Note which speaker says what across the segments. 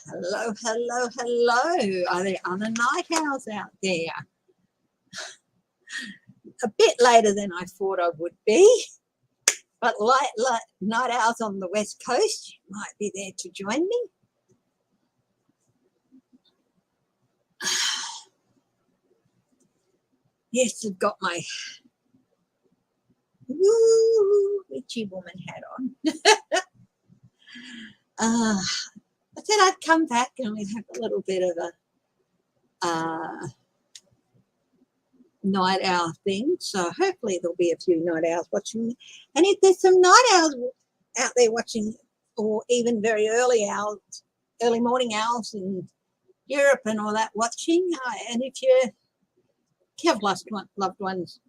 Speaker 1: Hello, hello, hello. Are there other night owls out there? A bit later than I thought I would be, but light night owls on the west coast might be there to join me. Yes, I've got my witchy woman hat on. I said I'd come back and we'd have a little bit of a night owl thing. So hopefully there'll be a few night owls watching me. And if there's some night owls out there watching, or even very early morning owls in Europe and all that watching, and if you have lost loved ones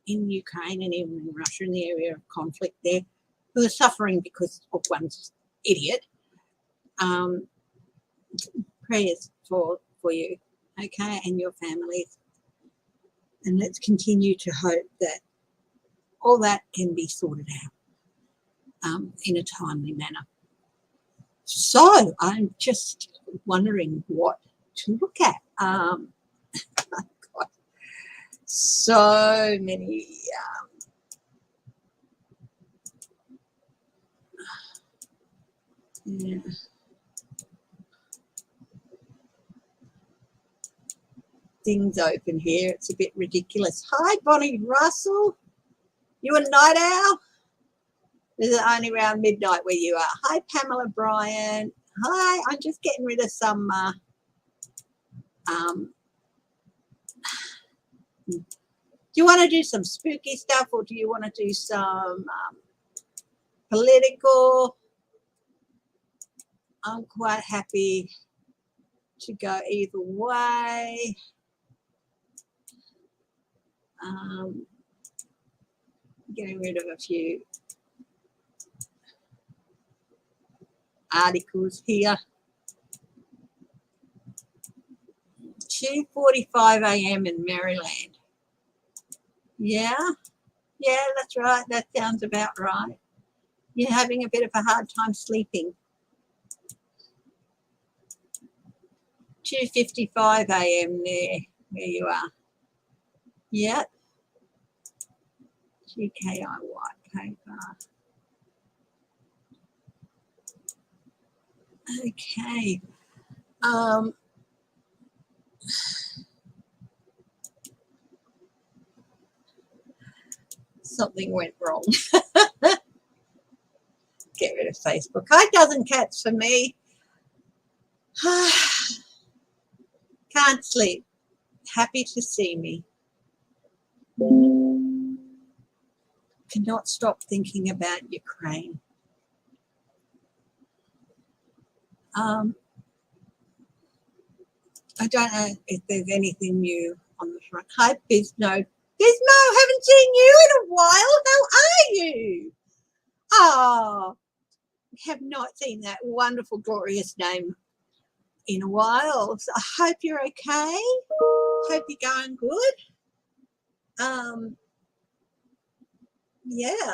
Speaker 1: in Ukraine and even in Russia, in the area of conflict there, who are suffering because of one's idiot, prayers for you, okay, and your families. And let's continue to hope that all that can be sorted out in a timely manner. So I'm just wondering what to look at. I've got so many things open here. It's a bit ridiculous. Hi, Bonnie Russell. You a night owl? This is only around midnight where you are. Hi, Pamela Bryan. Hi, I'm just getting rid of some do you want to do some spooky stuff, or do you want to do some political? I'm quite happy to go either way. Getting rid of a few articles here. 2:45 a.m. in Maryland. Yeah, that's right. That sounds about right. You're having a bit of a hard time sleeping. 2:55 a.m. there where you are. Yep. GKI white paper. Okay. Something went wrong. Get rid of Facebook. Hi, Dozen Cats for me. Can't sleep. Happy to see me. Cannot stop thinking about Ukraine. I don't know if there's anything new on the front. Hi, Bisno. Bisno, haven't seen you in a while. How are you? Oh, have not seen that wonderful, glorious name in a while. So I hope you're okay. Hope you're going good. Yeah.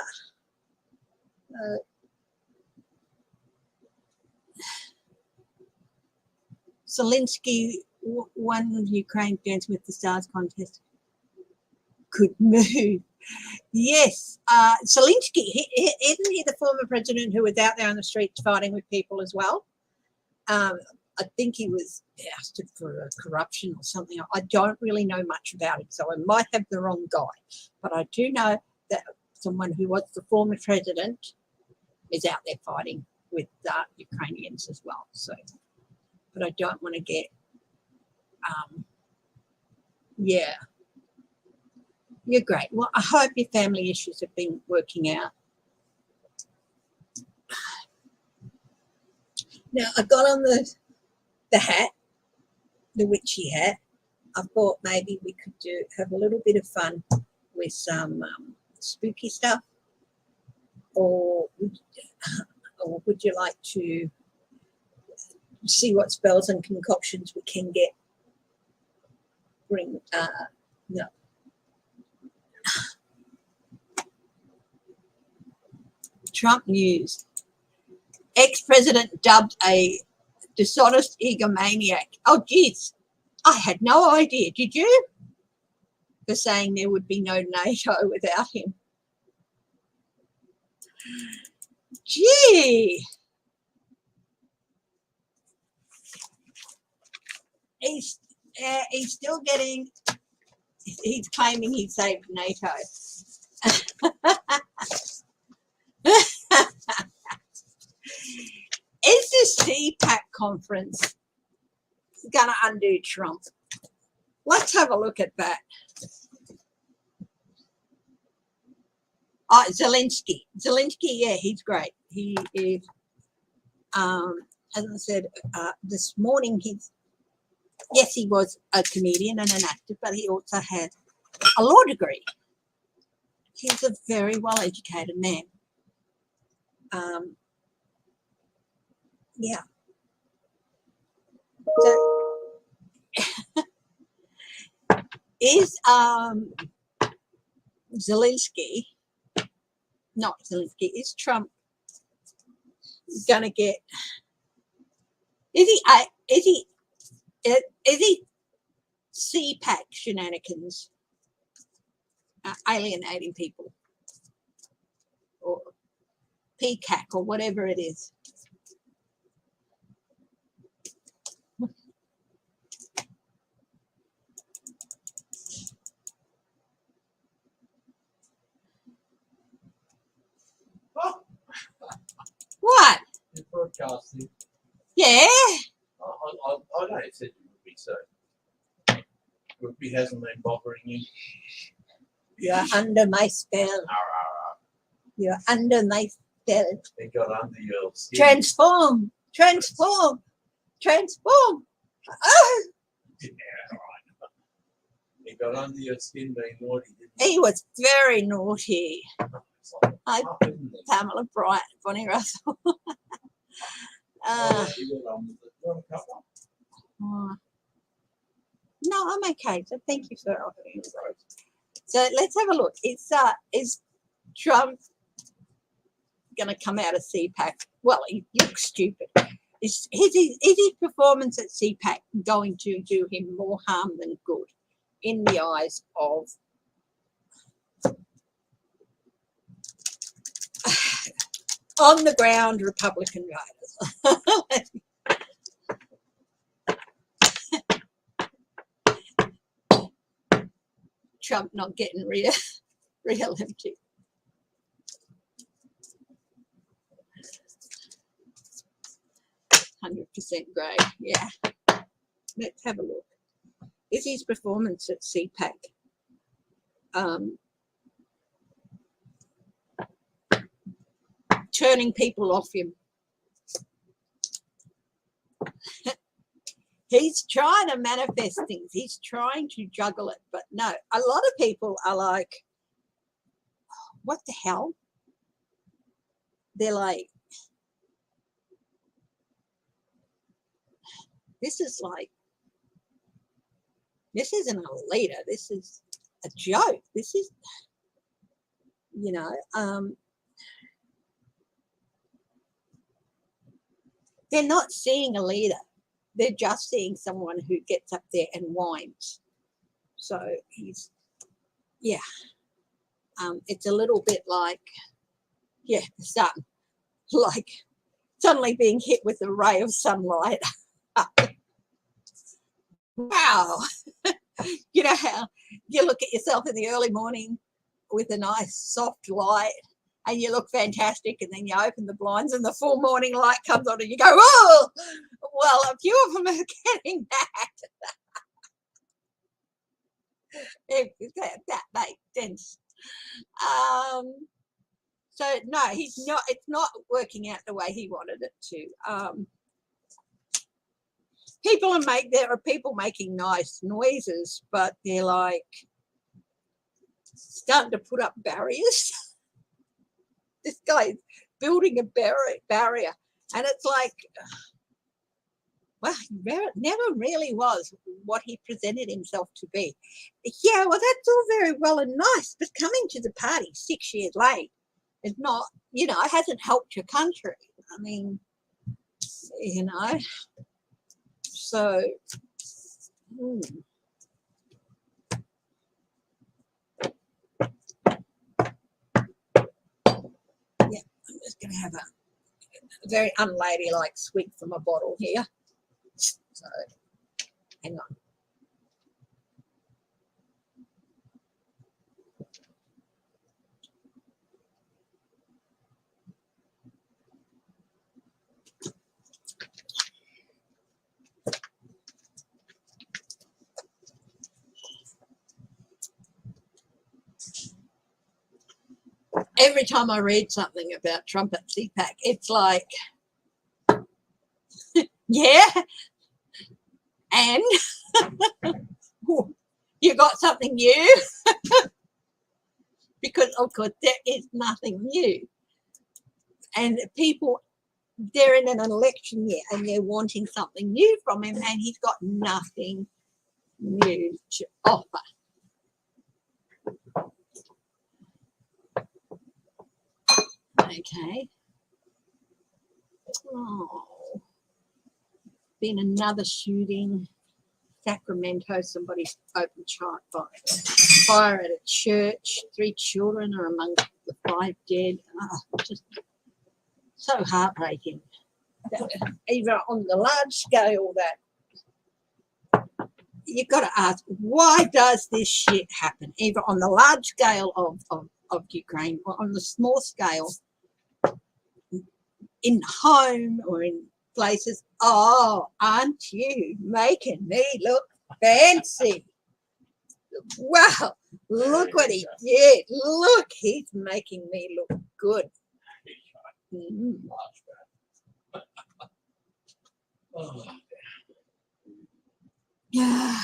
Speaker 1: Zelensky won Ukraine Dance with the Stars contest. Could move. Yes. Zelensky, isn't he the former president who was out there on the streets fighting with people as well? I think he was ousted for corruption or something. I don't really know much about it, so I might have the wrong guy. But I do know that someone who was the former president is out there fighting with Ukrainians as well. So, but I don't want to get, yeah. You're great. Well, I hope your family issues have been working out. Now, I got on the hat, the witchy hat. I thought maybe we could have a little bit of fun with some spooky stuff, or would you like to see what spells and concoctions we can bring? No. Trump news. Ex-president dubbed a Dishonest egomaniac. Oh, geez. I had no idea. Did you? For saying there would be no NATO without him. Gee. He's still getting, he's claiming he saved NATO. Is this CPAC conference going to undo Trump? Let's have a look at that. Oh, Zelensky, yeah, he's great. He is, as I said, this morning, yes, he was a comedian and an actor, but he also had a law degree. He's a very well-educated man. Yeah. So, is Zelensky, not Zelensky, is Trump gonna get? Is he CPAC shenanigans, alienating people, or PCAC, or whatever it is? What?
Speaker 2: You're broadcasting.
Speaker 1: Yeah.
Speaker 2: I know it said you would be so. Rugby hasn't been bothering you.
Speaker 1: You're under my spell. You're under my spell.
Speaker 2: It got under your skin.
Speaker 1: Transform. Transform. Transform. Oh.
Speaker 2: Yeah, all right. It got under your skin being naughty, didn't it?
Speaker 1: He was very naughty.
Speaker 2: Like,
Speaker 1: Pamela Bright, Bonnie Russell.
Speaker 2: you got on with it. You want a couple?
Speaker 1: No, I'm okay. So thank you for offering. So let's have a look. Is Trump going to come out of CPAC? Well, he looks stupid. Is his performance at CPAC going to do him more harm than good in the eyes of on the ground Republican voters? Trump not getting re-elected. %, grey, yeah. Let's have a look. Is his performance at CPAC turning people off him? He's trying to manifest things. He's trying to juggle it, but no. A lot of people are like, what the hell? They're like, this isn't a leader. This is a joke. This is, they're not seeing a leader. They're just seeing someone who gets up there and whines. So he's, yeah. It's a little bit like, yeah, the sun, like suddenly being hit with a ray of sunlight. Wow. You know how you look at yourself in the early morning with a nice soft light and you look fantastic, and then you open the blinds and the full morning light comes on and you go, oh, well, a few of them are getting that. That makes sense. So no, it's not working out the way he wanted it to. There are people making nice noises, but they're like starting to put up barriers. This guy is building a barrier, and it's like, well, he never really was what he presented himself to be. Yeah, well, that's all very well and nice, but coming to the party 6 years late is not, it hasn't helped your country. I mean, So, yeah, I'm just going to have a very unladylike swig from a bottle here. So, hang on. Every time I read something about Trump at CPAC, it's like, yeah, and you got something new? Because, of course, there is nothing new. And people, they're in an election year and they're wanting something new from him, and he's got nothing new to offer. Okay. Oh, been another shooting. Sacramento, somebody opened fire at a church. 3 children are among the 5 dead. Oh, just so heartbreaking. Even on the large scale, that you've got to ask, why does this shit happen? Either on the large scale of Ukraine, or on the small scale in home or in places. Oh, aren't you making me look fancy? Wow, look what he did. Look, he's making me look good. Yeah.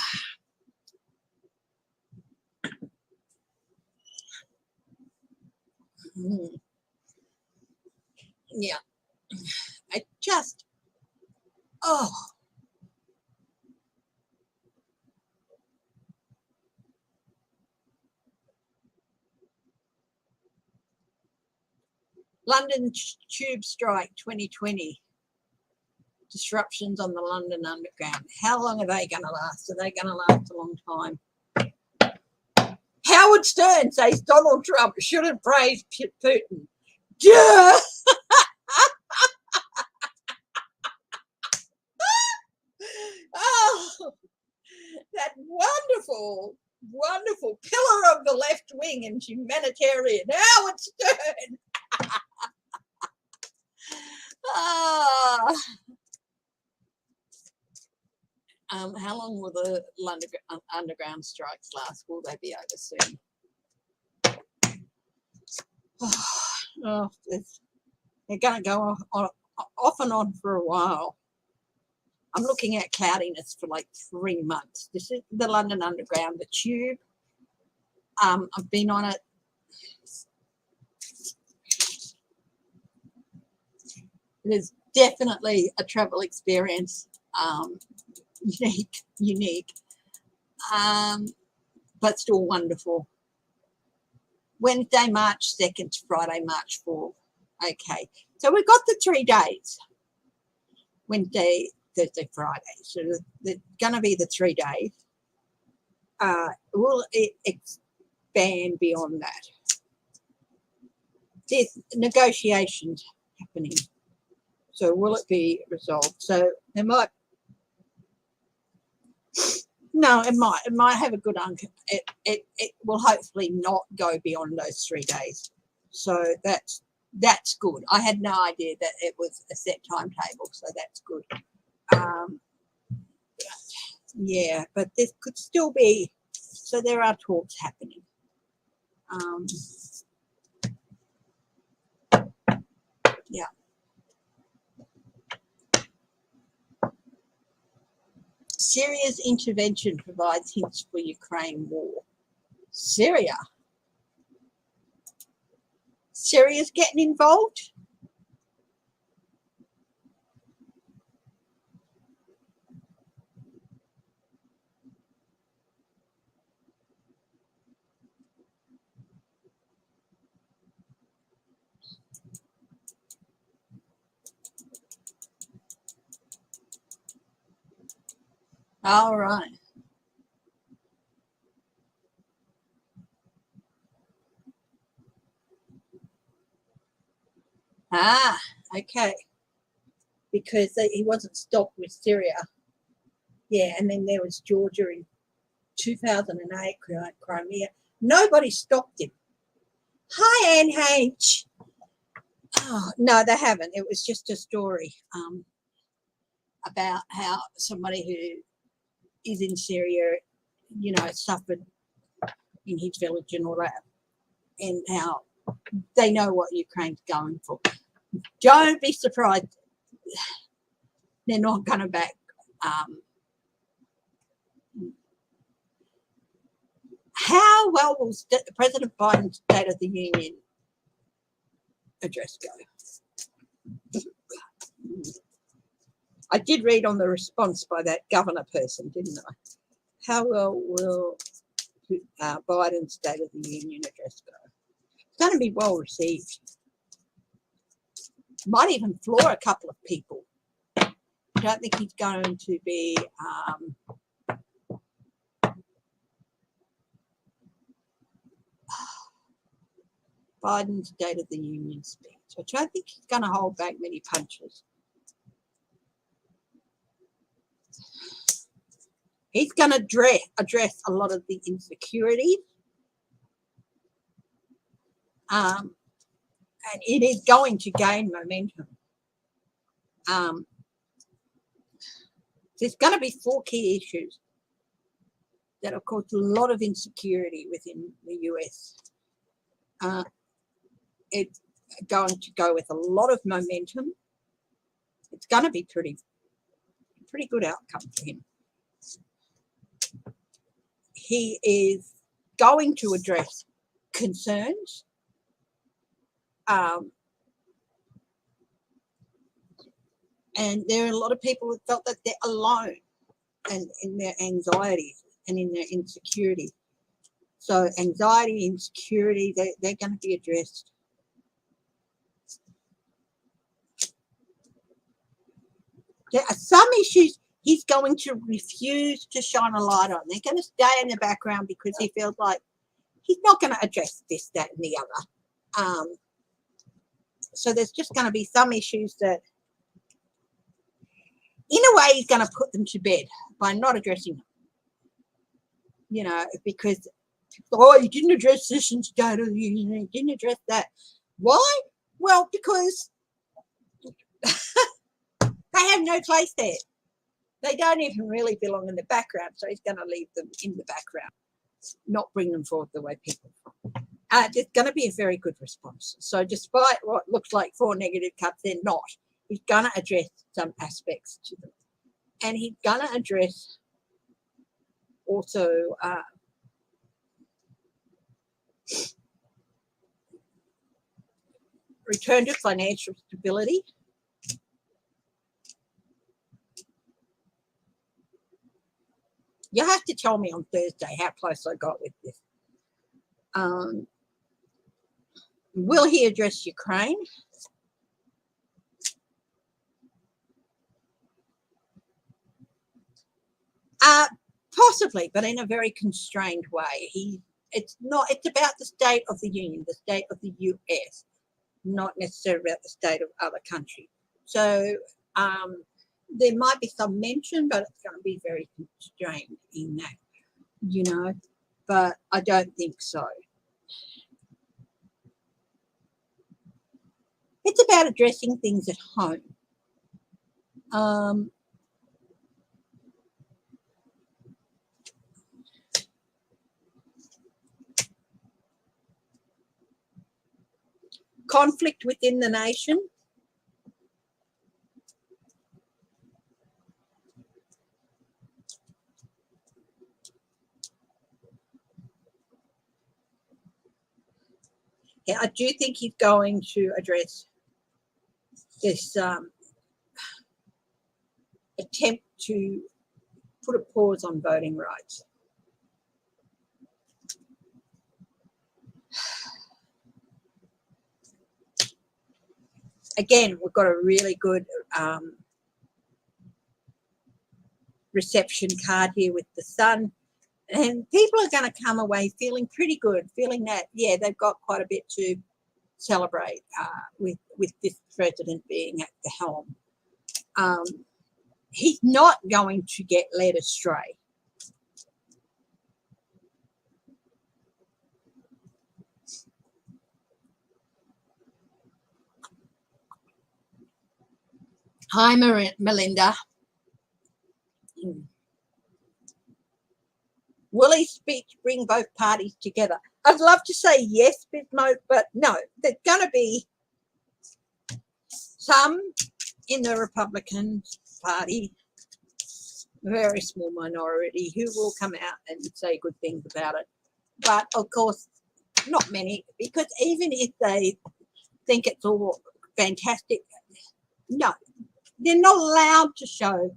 Speaker 1: Yeah. I just, oh. London tube strike 2020. Disruptions on the London Underground. How long are they going to last? Are they going to last a long time? Howard Stern says Donald Trump shouldn't praise Putin. Yeah. Oh, that wonderful, wonderful pillar of the left wing and humanitarian, Howard Stern. How long will the London underground strikes last? Will they be over soon? Oh, they're going to go off and on for a while. I'm looking at cloudiness for like 3 months. This is the London Underground, the tube. I've been on it. It is definitely a travel experience. Unique, but still wonderful. Wednesday, March 2nd to Friday, March 4th. Okay, so we've got the 3 days. Wednesday, Thursday, Friday. So they're going to be the 3 days. Will it expand beyond that? There's negotiations happening. So will it be resolved? So there might. No, it might have a good it will hopefully not go beyond those 3 days. So that's good. I had no idea that it was a set timetable, so that's good. Yeah, but this could still be. So there are talks happening. Yeah. Syria's intervention provides hints for Ukraine war. Syria's getting involved? All right. Ah, okay. Because he wasn't stopped with Syria. Yeah, and then there was Georgia in 2008, Crimea. Nobody stopped him. Hi, NH. Oh, no, they haven't. It was just a story about how somebody who is in Syria, you know, suffered in his village and all that, and how they know what Ukraine's going for. Don't be surprised. They're not going to back. How well will President Biden's State of the Union address go? I did read on the response by that governor person, didn't I? How well will Biden's State of the Union address go? It's going to be well received. Might even floor a couple of people. I don't think he's going to be Biden's State of the Union speech. I don't think he's going to hold back many punches. He's going to address a lot of the insecurities. And it is going to gain momentum. There's going to be 4 key issues that have caused a lot of insecurity within the US. It's going to go with a lot of momentum. It's going to be pretty good outcome for him. He is going to address concerns. And there are a lot of people who felt that they're alone and in their anxiety and in their insecurity. So anxiety, insecurity, they're going to be addressed. There are some issues he's going to refuse to shine a light on. They're going to stay in the background because he feels like he's not going to address this, that, and the other. So there's just going to be some issues that, in a way, he's going to put them to bed by not addressing them. You know, because, oh, you didn't address this in State of the Union, you didn't address that. Why? Well, because they have no place there. They don't even really belong in the background, so he's going to leave them in the background, not bring them forward the way people. It's going to be a very good response. So despite what looks like 4 negative cuts, they're not. He's going to address some aspects to them. And he's going to address also return to financial stability. You have to tell me on Thursday how close I got with this. Will he address Ukraine? Possibly, but in a very constrained way. It's about the State of the Union, the State of the US, not necessarily about the state of other countries. So there might be some mention, but it's going to be very constrained in that, you know, but I don't think so. It's about addressing things at home. Conflict within the nation. Yeah, I do think he's going to address this attempt to put a pause on voting rights. Again, we've got a really good reception card here with the sun. And people are going to come away feeling pretty good, feeling that, yeah, they've got quite a bit to celebrate with this president being at the helm. He's not going to get led astray. Hi, Melinda. Will his speech bring both parties together? I'd love to say yes, Bismo, but no. There's going to be some in the Republican Party, a very small minority, who will come out and say good things about it. But, of course, not many, because even if they think it's all fantastic, no, they're not allowed to show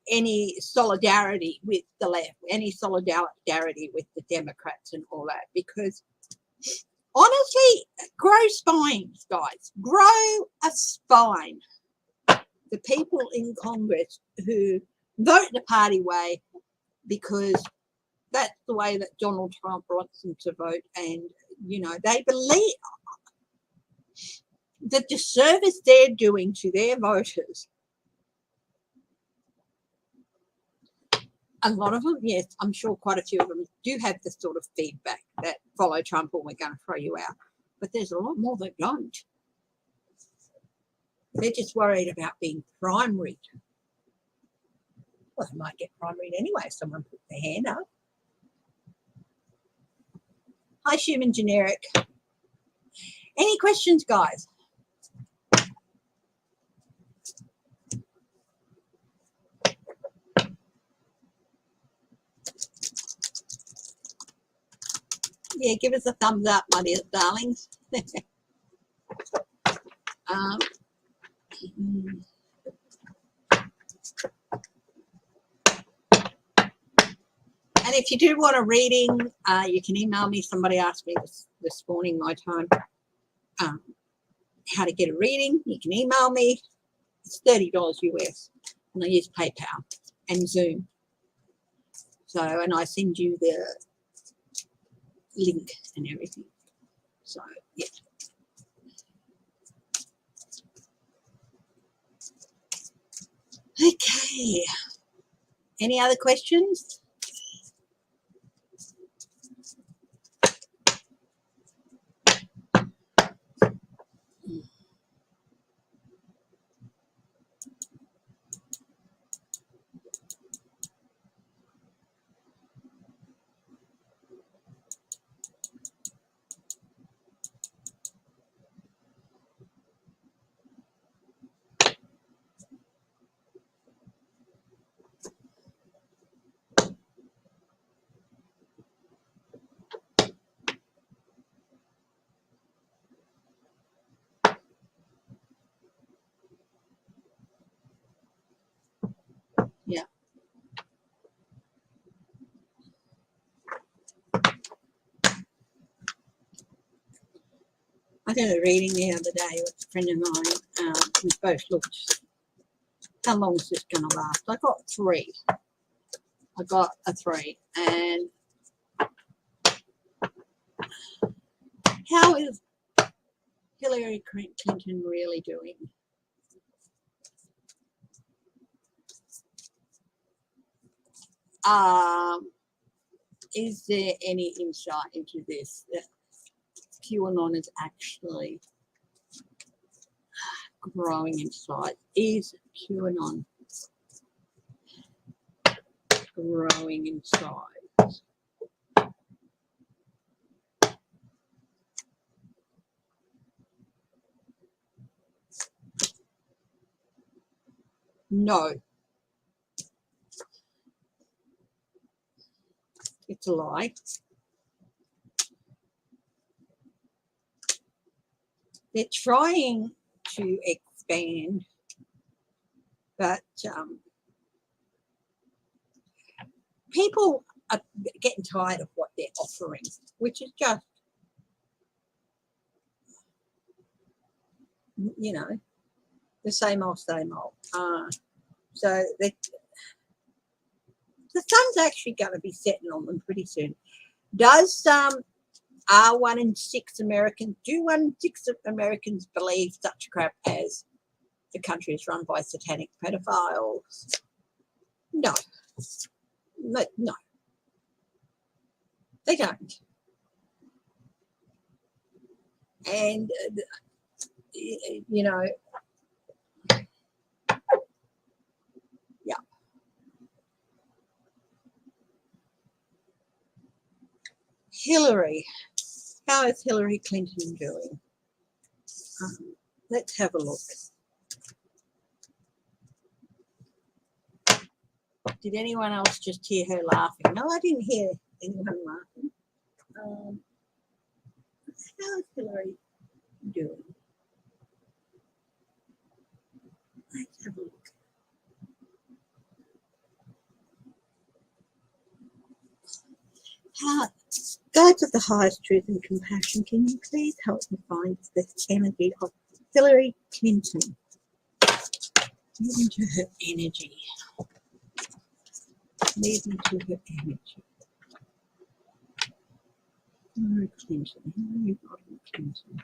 Speaker 1: any solidarity with the left, any solidarity with the Democrats and all that, because honestly, grow spines, guys. Grow a spine. The people in Congress who vote the party way because that's the way that Donald Trump wants them to vote, and, you know, they believe the disservice they're doing to their voters. A lot of them, yes, I'm sure quite a few of them do have the sort of feedback that follow Trump or we're going to throw you out. But there's a lot more that don't. They're just worried about being primaried. Well, they might get primaried anyway if someone puts their hand up. Hi, Human Generic. Any questions, guys? Yeah, give us a thumbs up, my dear darlings. And if you do want a reading, you can email me. Somebody asked me this morning, my time, how to get a reading. You can email me. It's $30 US, and I use PayPal and Zoom. So, and I send you the link and everything. So, yeah. Okay. Any other questions? Yeah. I did a reading the other day with a friend of mine. We both looked, how long is this going to last? I got 3. I got a 3. And how is Hillary Clinton really doing? Is there any insight into this? That QAnon is actually growing in size. Is QAnon growing in size? No. It's a lie. They're trying to expand, but people are getting tired of what they're offering, which is just, you know, the same old, same old. So the sun's actually going to be setting on them pretty soon. Does are 1 in 6 Americans, do 1 in 6 Americans believe such crap as the country is run by satanic pedophiles? No. No, they don't. And, you know, yeah. Hillary. How is Hillary Clinton doing? Let's have a look. Did anyone else just hear her laughing? No, I didn't hear anyone laughing. How is Hillary doing? Let's have a look. Guides of the highest truth and compassion, can you please help me find the energy of Hillary Clinton? Move into her energy. Move into her energy. Hillary Clinton. Hillary Clinton.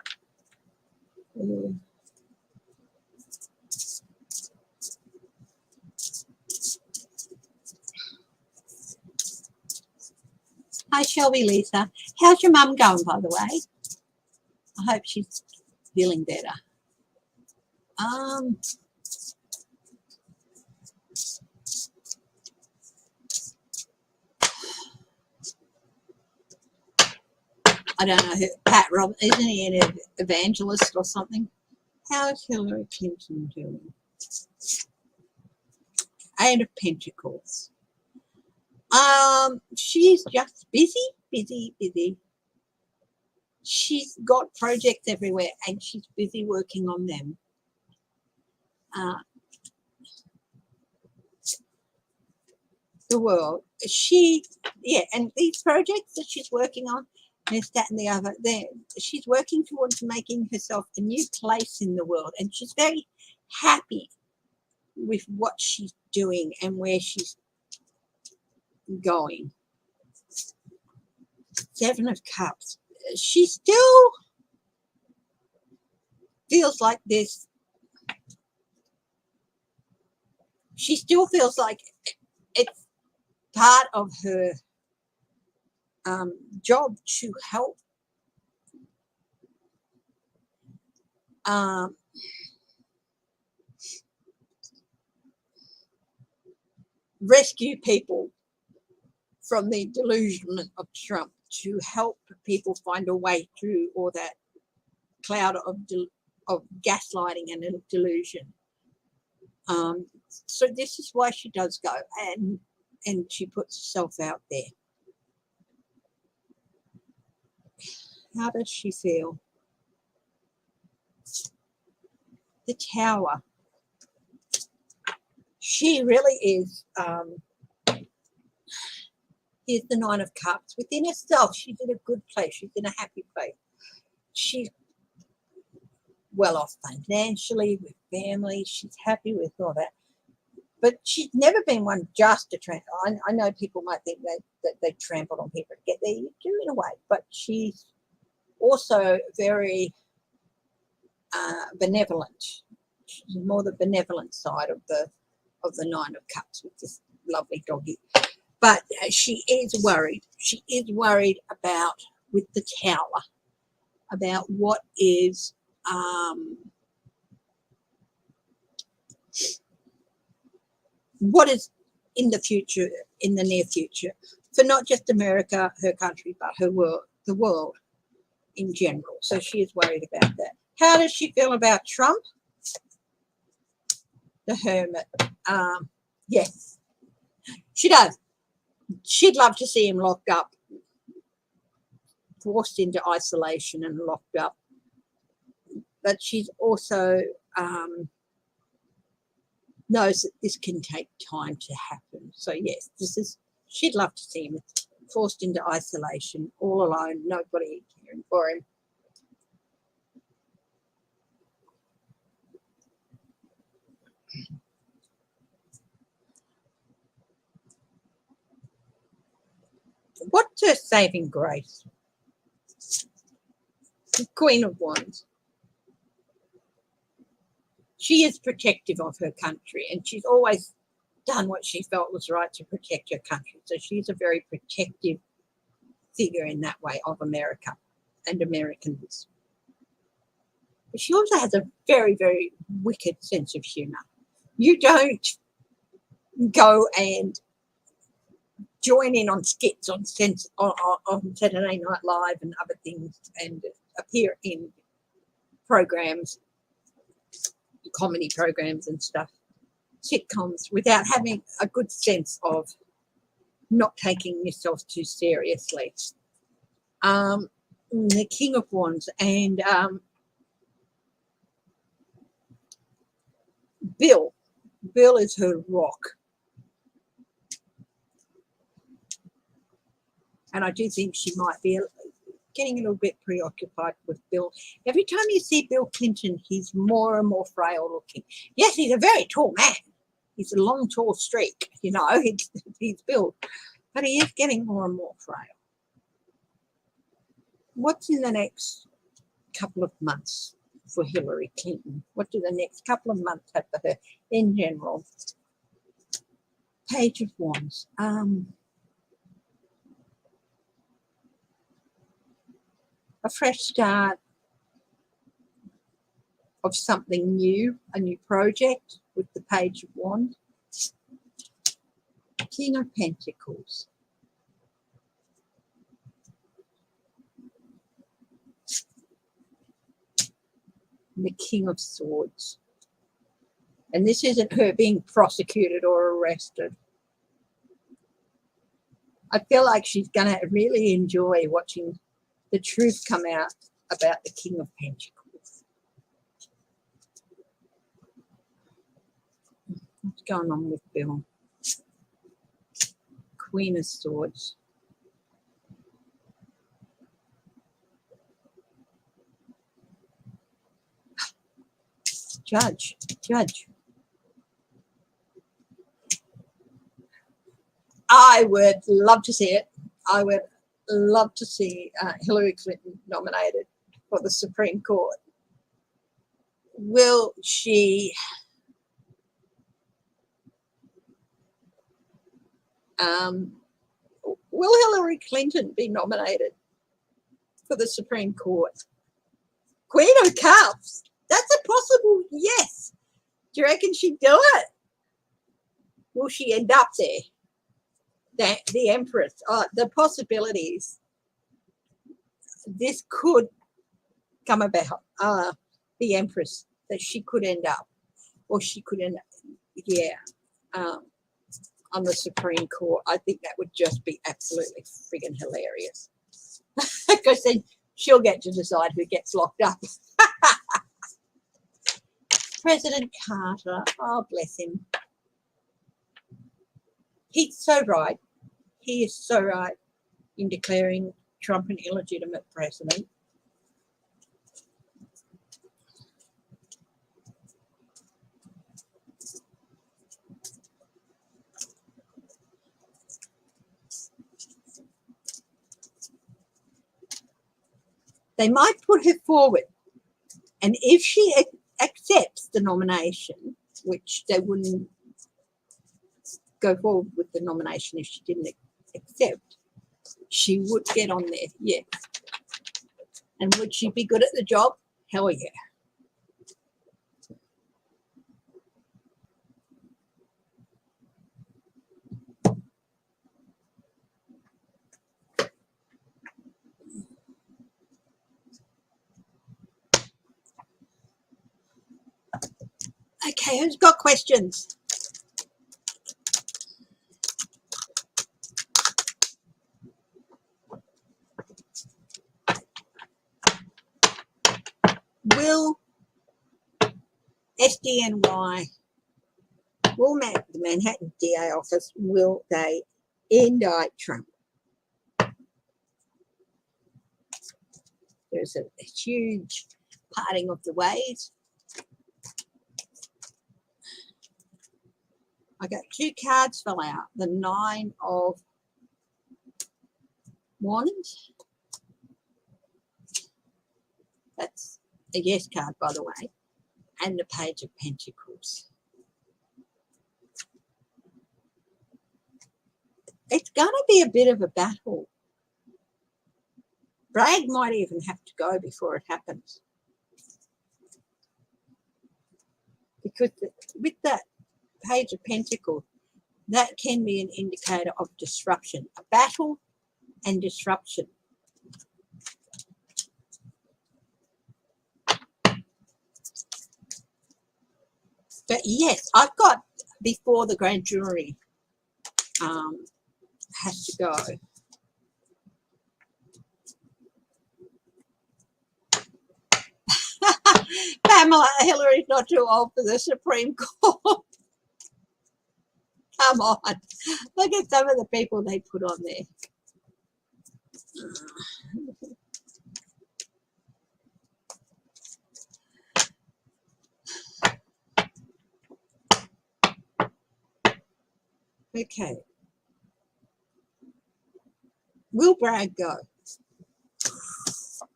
Speaker 1: Hi, Shelby Lisa. How's your mum going, by the way? I hope she's feeling better. I don't know who, Pat Rob, isn't he an evangelist or something? How's Hillary Clinton doing? 8 of Pentacles. She's just busy. She's got projects everywhere and she's busy working on them. The world. And these projects that she's working on, this, that, and the other, she's working towards making herself a new place in the world, and she's very happy with what she's doing and where she's going. 7 of Cups. She still feels like this. She still feels like it's part of her job to help rescue people from the delusion of Trump, to help people find a way through all that cloud of gaslighting and delusion. So this is why she does go, and she puts herself out there. How does she feel? The Tower. She really is. Here's the 9 of Cups. Within herself, she's in a good place. She's in a happy place. She's well off financially, with family. She's happy with all that. But she's never been one just to trample. I know people might think that they trampled on people to get there. You do in a way. But she's also very benevolent. She's more the benevolent side of the 9 of Cups with this lovely doggy. But she is worried. She is worried about, with the Tower, about what is in the future, in the near future, for not just America, her country, but her world, the world in general. So she is worried about that. How does she feel about Trump? The Hermit. Yes, she does. She'd love to see him locked up, forced into isolation and locked up. But she's also knows that this can take time to happen. So yes, she'd love to see him forced into isolation, all alone, nobody caring for him. What's her saving grace? The Queen of Wands. She is protective of her country, and she's always done what she felt was right to protect her country. So she's a very protective figure in that way of America and Americans. But she also has a very, very wicked sense of humour. You don't go and join in on skits on Saturday Night Live and other things and appear in programs, comedy programs and stuff, sitcoms, without having a good sense of not taking yourself too seriously. The King of Wands and Bill. Bill is her rock. And I do think she might be getting a little bit preoccupied with Bill. Every time you see Bill Clinton, he's more and more frail looking. Yes, he's a very tall man. He's a long, tall streak, you know, he's built. But he is getting more and more frail. What's in the next couple of months for Hillary Clinton? What do the next couple of months have for her in general? Page of Wands. A fresh start of something new, a new project with the Page of Wands. King of Pentacles. The King of Swords. And this isn't her being prosecuted or arrested. I feel like she's going to really enjoy watching the truth come out about the King of Pentacles. What's going on with Bill? Queen of Swords. Judge. I would love to see it. I would love to see Hillary Clinton nominated for the Supreme Court. Will she will Hillary Clinton be nominated for the Supreme Court? Queen of Cups. That's a possible yes. Do you reckon she'd do it? Will she end up there? The Empress. Oh, the possibilities. This could come about. The Empress, that she could end up, or she could end up, on the Supreme Court. I think that would just be absolutely friggin' hilarious. Because then she'll get to decide who gets locked up. President Carter, oh bless him. He's so right. He is so right in declaring Trump an illegitimate president. They might put her forward, and if she accepts the nomination, which they wouldn't go forward with the nomination if she didn't accept, she would get on there, yeah. And would she be good at the job? Hell yeah. Okay, who's got questions? Will SDNY, will the Manhattan DA office, will they indict Trump? There's a huge parting of the ways. I got two cards fell out. The Nine of Wands. That's a yes card, by the way. And the Page of Pentacles. It's going to be a bit of a battle. Bragg might even have to go before it happens. Because with that Page of Pentacles, that can be an indicator of disruption, a battle and disruption. But yes, I've got before the grand jury has to go. Pamela, Hillary's not too old for the Supreme Court. Come on. Look at some of the people they put on there. Okay. Will Bragg go?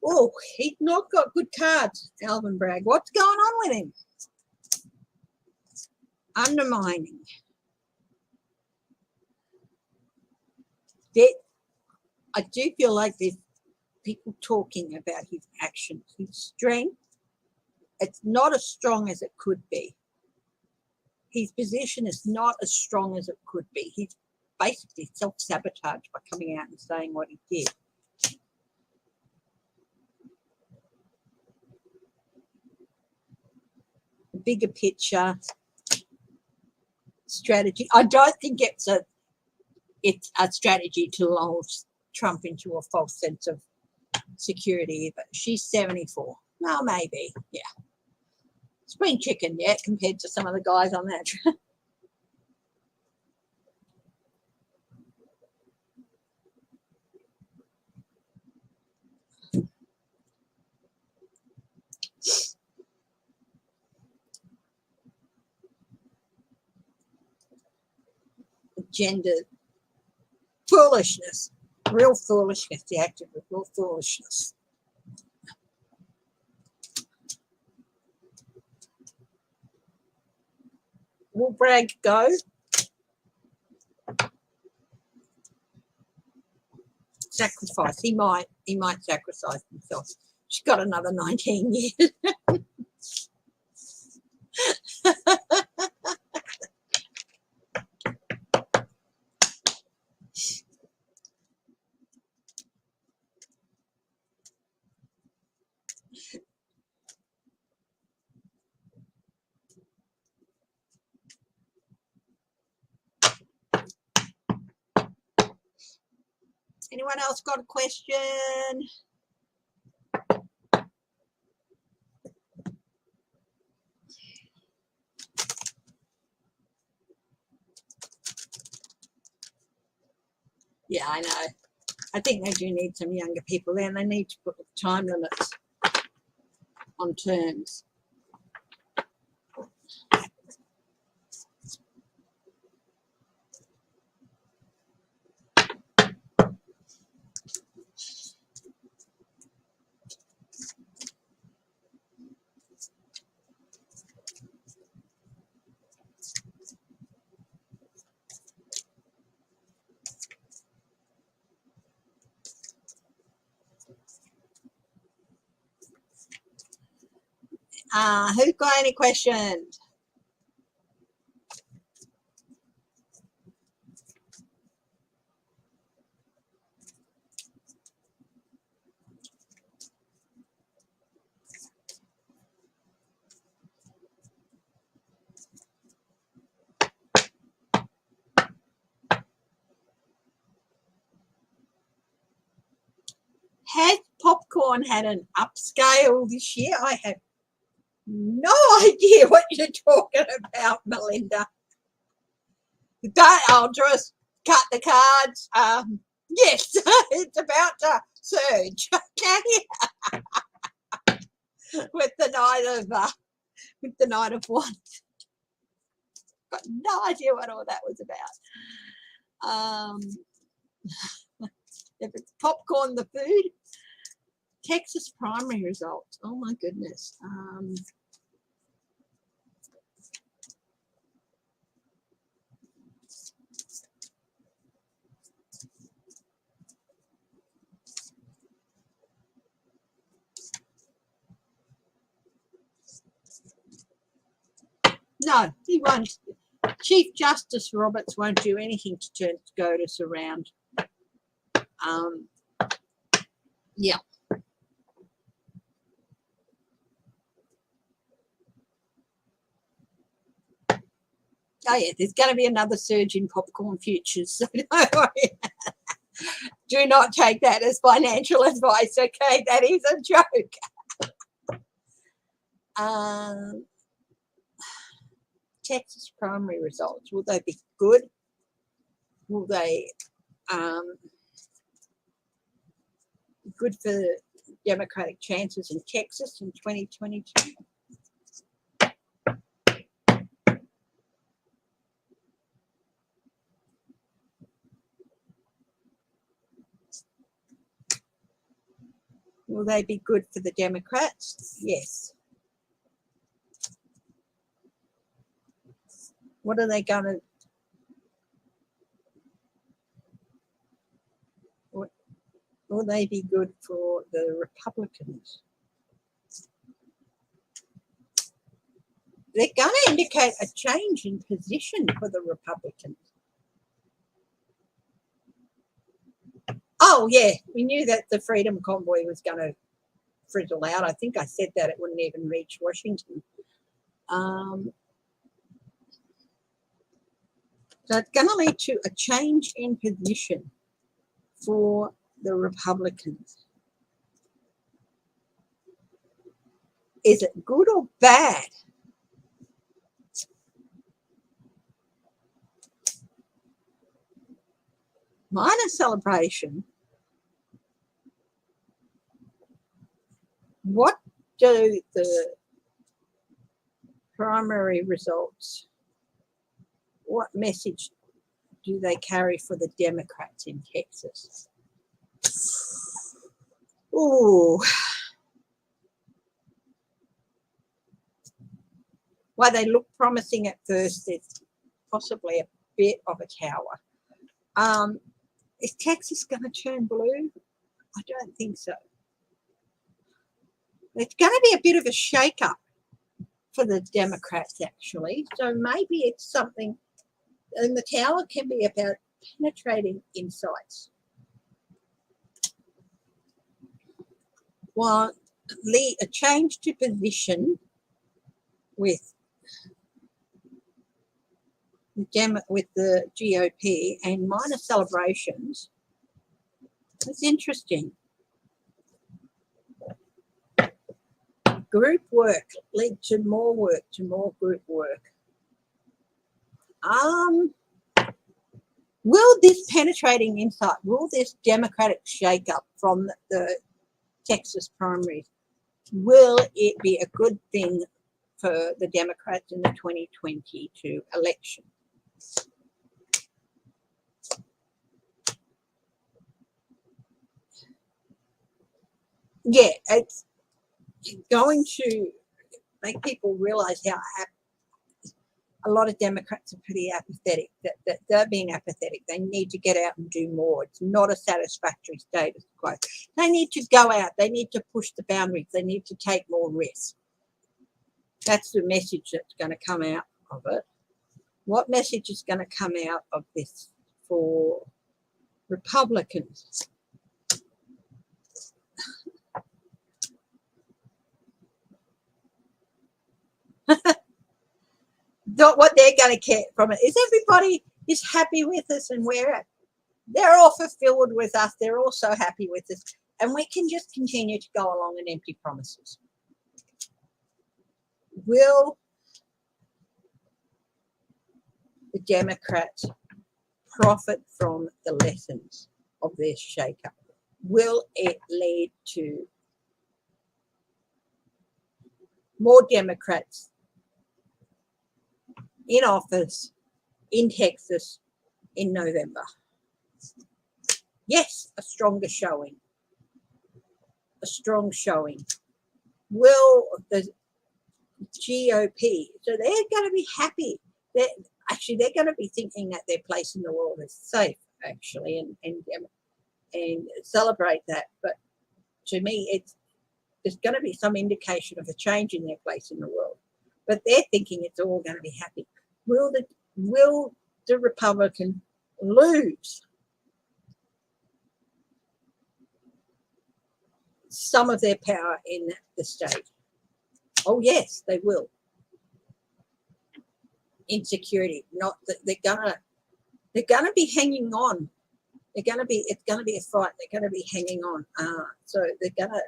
Speaker 1: Oh, he's not got good cards, Alvin Bragg. What's going on with him? Undermining. I do feel like there's people talking about his actions, his strength. It's not as strong as it could be. His position is not as strong as it could be. He's basically self-sabotaged by coming out and saying what he did. The bigger picture, strategy. I don't think it's a strategy to lull Trump into a false sense of security, but she's 74. Well, maybe, yeah. Spring chicken, yeah, compared to some of the guys on that. Gender foolishness, real foolishness, the act of real foolishness. Will Bragg go? Sacrifice. He might sacrifice himself. She's got another 19 years. Anyone else got a question? Yeah, I know. I think they do need some younger people there, and they need to put time limits on terms. Who's got any questions? Has popcorn had an upscale this year? I have no idea what you're talking about, Melinda. I'll just cut the cards. Yes, it's about to surge. Okay, with the Knight of Wands. Got no idea what all that was about. If it's popcorn, the food. Texas primary results. Oh my goodness. No, he won't. Chief Justice Roberts won't do anything to turn SCOTUS around. Yeah. Oh yeah, there's going to be another surge in popcorn futures, so don't worry. Do not take that as financial advice, okay? That is a joke. Texas primary results, will they be good? Will they be good for Democratic chances in Texas in 2022? Will they be good for the Democrats? Yes. What are they going to... Will they be good for the Republicans? They're going to indicate a change in position for the Republicans. Oh, yeah, we knew that the Freedom Convoy was going to frizzle out. I think I said that it wouldn't even reach Washington. So it's going to lead to a change in position for the Republicans. Is it good or bad? Minor celebration. What do the primary results, what message do they carry for the Democrats in Texas? Ooh. While they look promising at first, there's possibly a bit of a tower. Is Texas going to turn blue? I don't think so. It's going to be a bit of a shake-up for the Democrats, actually. So maybe it's something, and the tower can be about penetrating insights. While a change to position with the GOP and minor celebrations, it's interesting. Group work led to more group work. Will this penetrating insight, will this Democratic shake-up from the Texas primaries, will it be a good thing for the Democrats in the 2022 election? Yeah, it's going to make people realize how a lot of Democrats are pretty apathetic, that they're being apathetic. They need to get out and do more. It's not a satisfactory status quo. They need to go out. They need to push the boundaries. They need to take more risks. That's the message that's going to come out of it. What message is going to come out of this for Republicans? Not what they're going to care from it. Is everybody is happy with us, and they're all fulfilled with us. They're all so happy with us, and we can just continue to go along in empty promises. Will the Democrats profit from the lessons of their shake-up? Will it lead to more Democrats in office in Texas in November? Yes, a stronger showing. A strong showing. Will the GOP, so they're going to be happy. They're going to be thinking that their place in the world is safe, actually, and celebrate that. But to me, there's going to be some indication of a change in their place in the world. But they're thinking it's all going to be happy. Will the Republican lose some of their power in the state? Oh yes, they will. Insecurity, not that they're gonna be hanging on. It's gonna be a fight. They're gonna be hanging on. So they're gonna.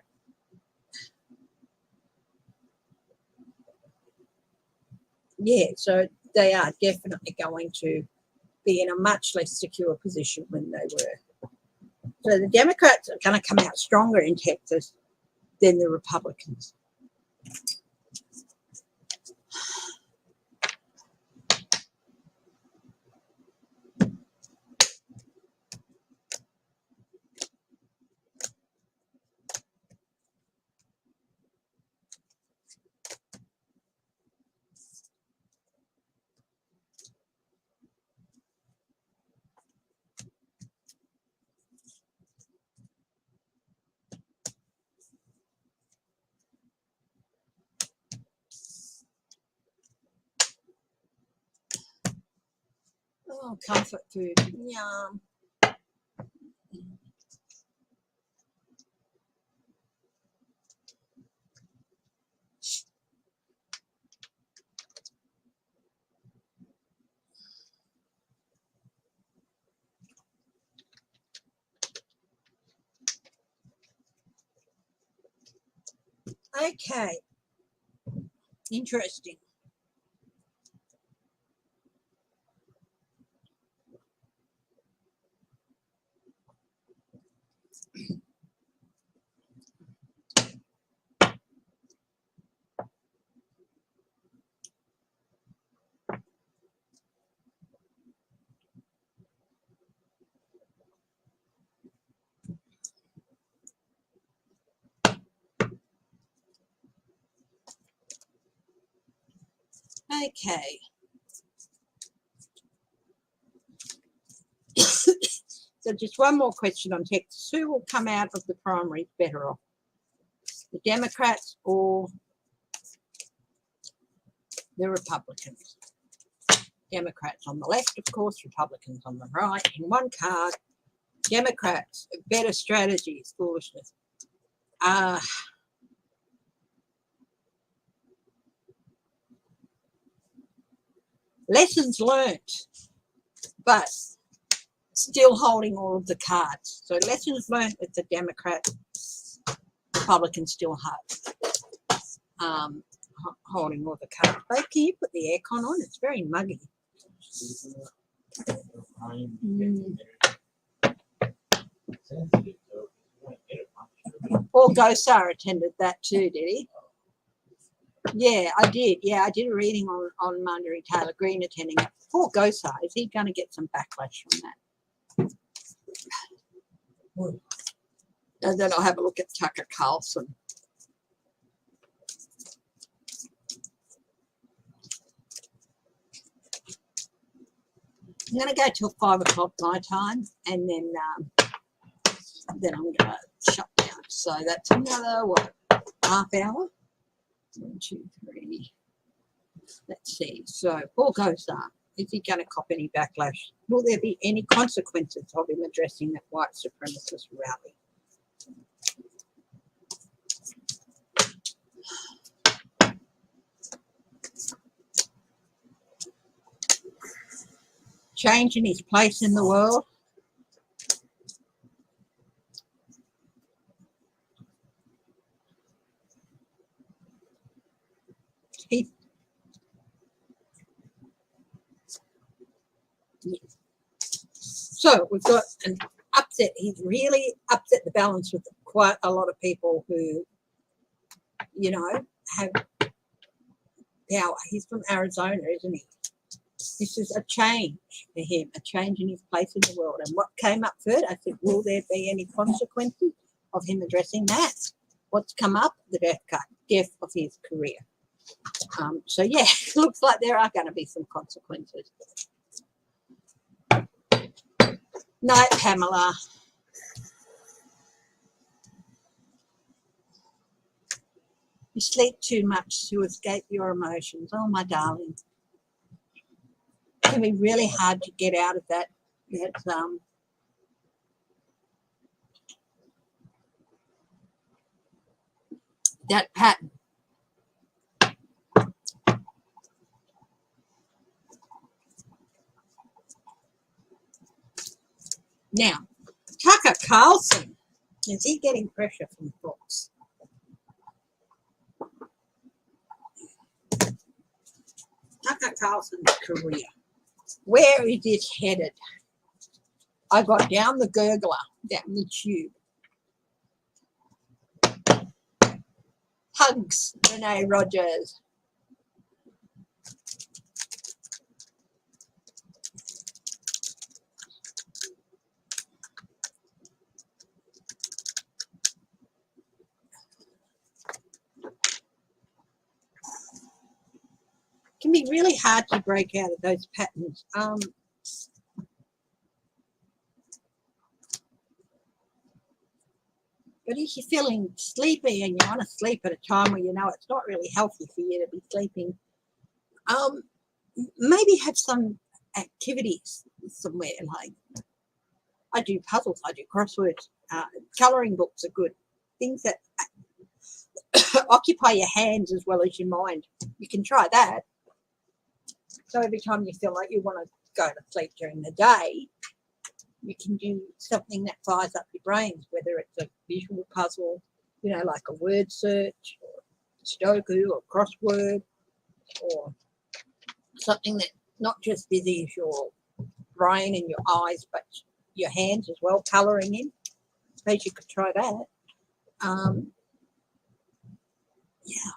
Speaker 1: Yeah, so they are definitely going to be in a much less secure position than they were. So the Democrats are going to come out stronger in Texas than the Republicans. Oh, comfort food. Yum. Okay. Interesting. Okay. So just one more question on Texas. Who will come out of the primary better off? The Democrats or the Republicans? Democrats on the left, of course, Republicans on the right. In one card, Democrats, better strategies, foolishness. Lessons learnt, but still holding all of the cards. So lessons learnt with the Democrats, Republicans still holding all the cards. Babe, can you put the aircon on? It's very muggy. Paul Gosar attended that too, did he? Yeah, I did. Yeah, I did a reading on Marjorie Taylor Greene attending it. Paul Gosar, is he going to get some backlash from that? And then I'll have a look at Tucker Carlson. I'm going to go till 5 o'clock my time, and then I'm going to shut down. So that's another, half hour? 1, 2, 3. Let's see. So Paul Gosar, is he going to cop any backlash? Will there be any consequences of him addressing that white supremacist rally? Changing his place in the world? So we've got an upset. He's really upset the balance with quite a lot of people who, have power. He's from Arizona, isn't he? This is a change for him, a change in his place in the world. And what came up first, I said, will there be any consequences of him addressing that? What's come up? The death card, death of his career. So, yeah, it looks like there are going to be some consequences. Night, Pamela. You sleep too much to escape your emotions. Oh, my darling. It can be really hard to get out of that pattern. Now, Tucker Carlson, is he getting pressure from Fox? Tucker Carlson's career. Where is it headed? I got down the gurgler, down the tube. Hugs, Renee Rogers. It can be really hard to break out of those patterns. But if you're feeling sleepy and you want to sleep at a time where you know it's not really healthy for you to be sleeping, maybe have some activities somewhere. Like I do puzzles, I do crosswords, colouring books are good. Things that occupy your hands as well as your mind. You can try that. So every time you feel like you want to go to sleep during the day, you can do something that fires up your brains, whether it's a visual puzzle, you know, like a word search or Sudoku or crossword, or something that not just busies your brain and your eyes, but your hands as well, colouring in. I suppose you could try that. Yeah.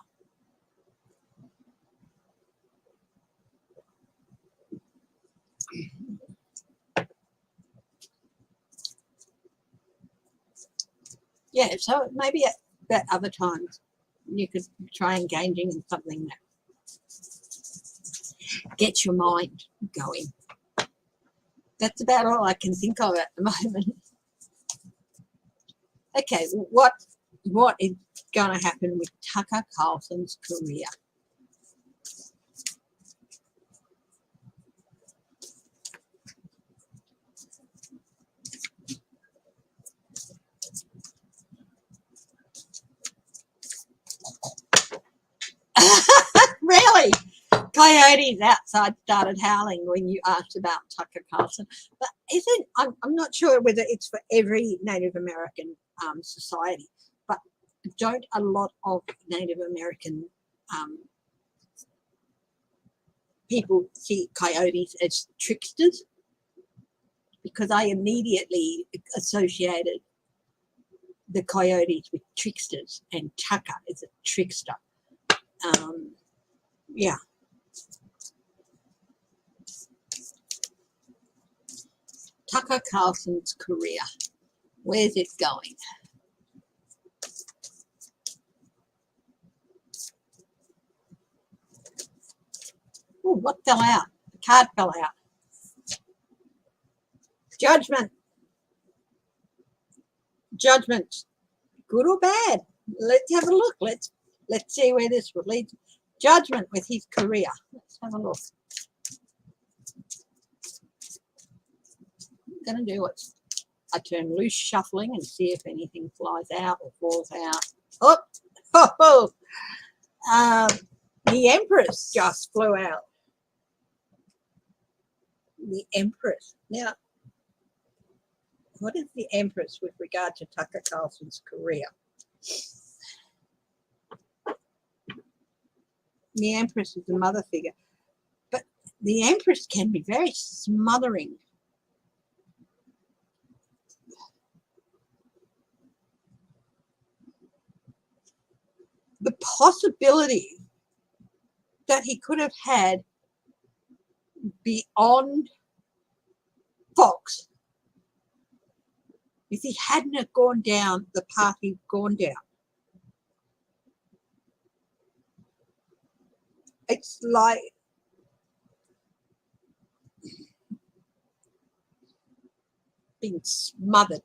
Speaker 1: Yeah, so maybe at other times you could try engaging in something that gets your mind going. That's about all I can think of at the moment. Okay, what is going to happen with Tucker Carlson's career? Really? Coyotes outside started howling when you asked about Tucker Carlson. But I'm not sure whether it's for every Native American society, but don't a lot of Native American people see coyotes as tricksters? Because I immediately associated the coyotes with tricksters, and Tucker is a trickster. Yeah. Tucker Carlson's career. Where's it going? Oh, what fell out? The card fell out. Judgment. Judgment. Good or bad? Let's have a look. Let's see where this will lead. Judgment with his career. Let's have a look. I'm going to do it. I turn loose shuffling and see if anything flies out or falls out. The Empress just flew out. The Empress. Now, what is the Empress with regard to Tucker Carlson's career? The Empress is the mother figure, but the Empress can be very smothering. The possibility that he could have had beyond Fox if he hadn't have gone down the path he'd gone down. It's like being smothered.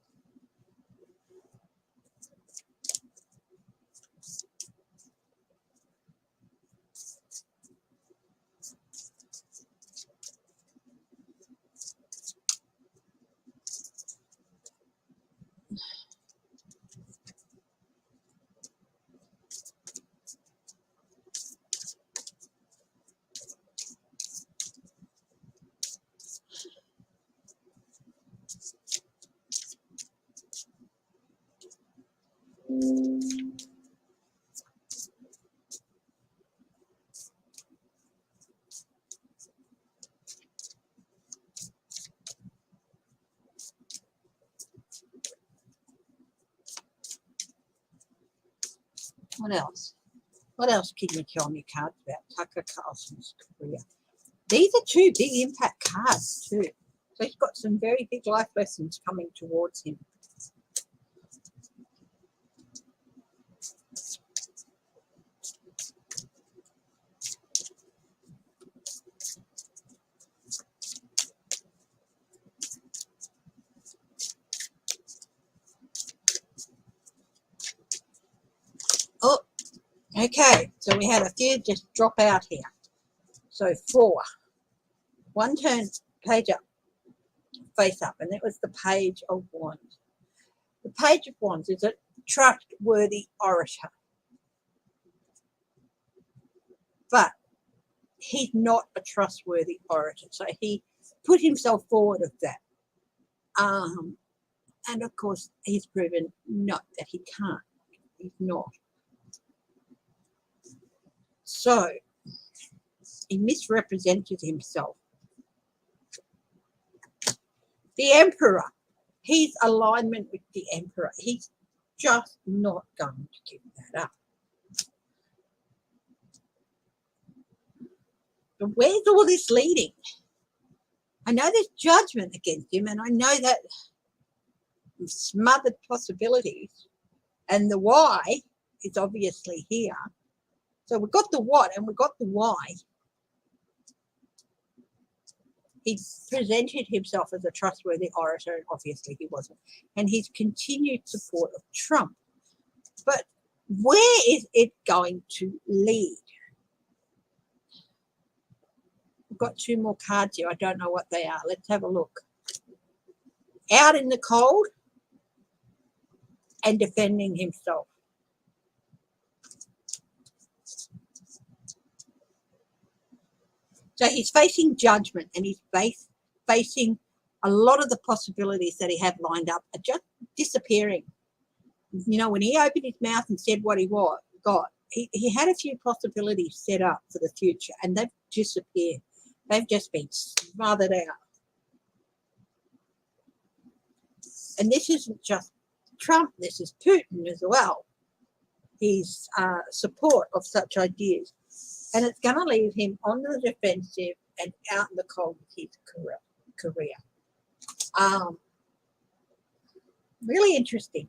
Speaker 1: What else? What else can you tell me cards about Tucker Carlson's career? These are two big impact cards too. So he's got some very big life lessons coming towards him. Oh, okay. So we had a few just drop out here. So 4. One turn page up, face up, and that was the Page of Wands. The Page of Wands is a trustworthy orator, but he's not a trustworthy orator. So he put himself forward of that. And of course, he's proven not that he can't. He's not. So he misrepresented himself. The Emperor, his alignment with the Emperor, he's just not going to give that up. But where's all this leading? I know there's judgment against him, and I know that smothered possibilities, and the why is obviously here. So we've got the what and we've got the why. He presented himself as a trustworthy orator, and obviously he wasn't. And his continued support of Trump. But where is it going to lead? We've got 2 more cards here. I don't know what they are. Let's have a look. Out in the cold and defending himself. So he's facing judgment, and he's facing a lot of the possibilities that he had lined up are just disappearing. You know, when he opened his mouth and said what he got, he had a few possibilities set up for the future, and they've disappeared. They've just been smothered out. And this isn't just Trump, this is Putin as well. His support of such ideas. And it's going to leave him on the defensive and out in the cold with his career. Really interesting.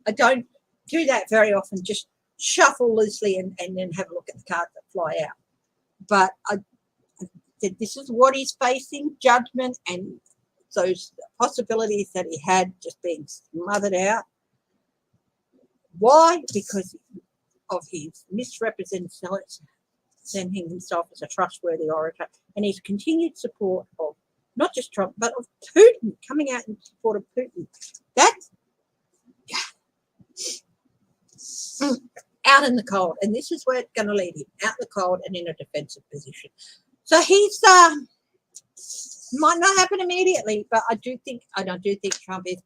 Speaker 1: I don't do that very often, just shuffle loosely and then have a look at the cards that fly out. But I said this is what he's facing, judgment and those possibilities that he had just being smothered out. Why? Because of his misrepresentation, presenting himself as a trustworthy orator, and his continued support of not just Trump, but of Putin, coming out in support of Putin. That's out in the cold, and this is where it's going to lead him, out in the cold and in a defensive position. So he's might not happen immediately, but I do think Trump is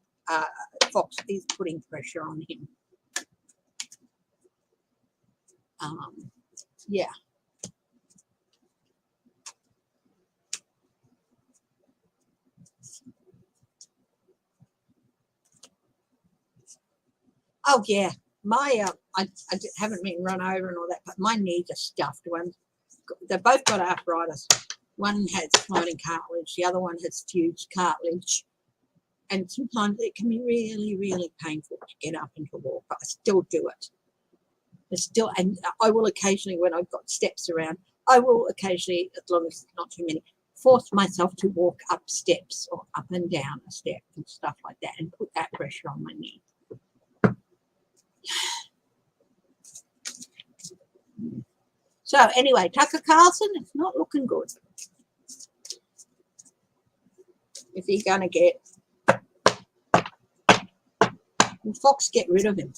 Speaker 1: Fox is putting pressure on him. Yeah. Oh yeah, my I haven't been run over and all that, but my knees are stuffed. They've both got arthritis. One has floating cartilage, the other one has fused cartilage. And sometimes it can be really, really painful to get up and to walk, but I still do it. And I will occasionally, when I've got steps around, I will occasionally, as long as it's not too many, force myself to walk up steps or up and down a step and stuff like that, and put that pressure on my knee. So anyway, Tucker Carlson, it's not looking good. If you're going to get Fox, get rid of him.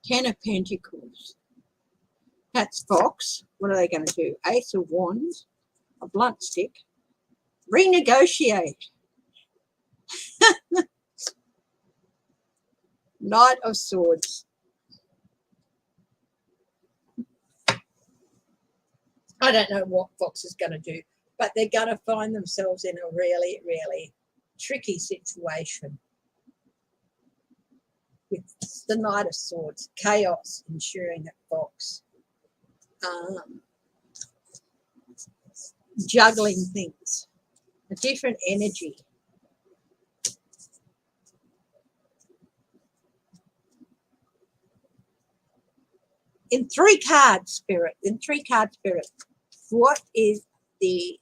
Speaker 1: Ten of Pentacles. That's Fox. What are they going to do? Ace of Wands, a blunt stick. Renegotiate. Knight of Swords. I don't know what Fox is going to do, but they're going to find themselves in a really, really tricky situation with the Knight of Swords. Chaos ensuing at Fox. Juggling things. A different energy. In three-card spirit, what is the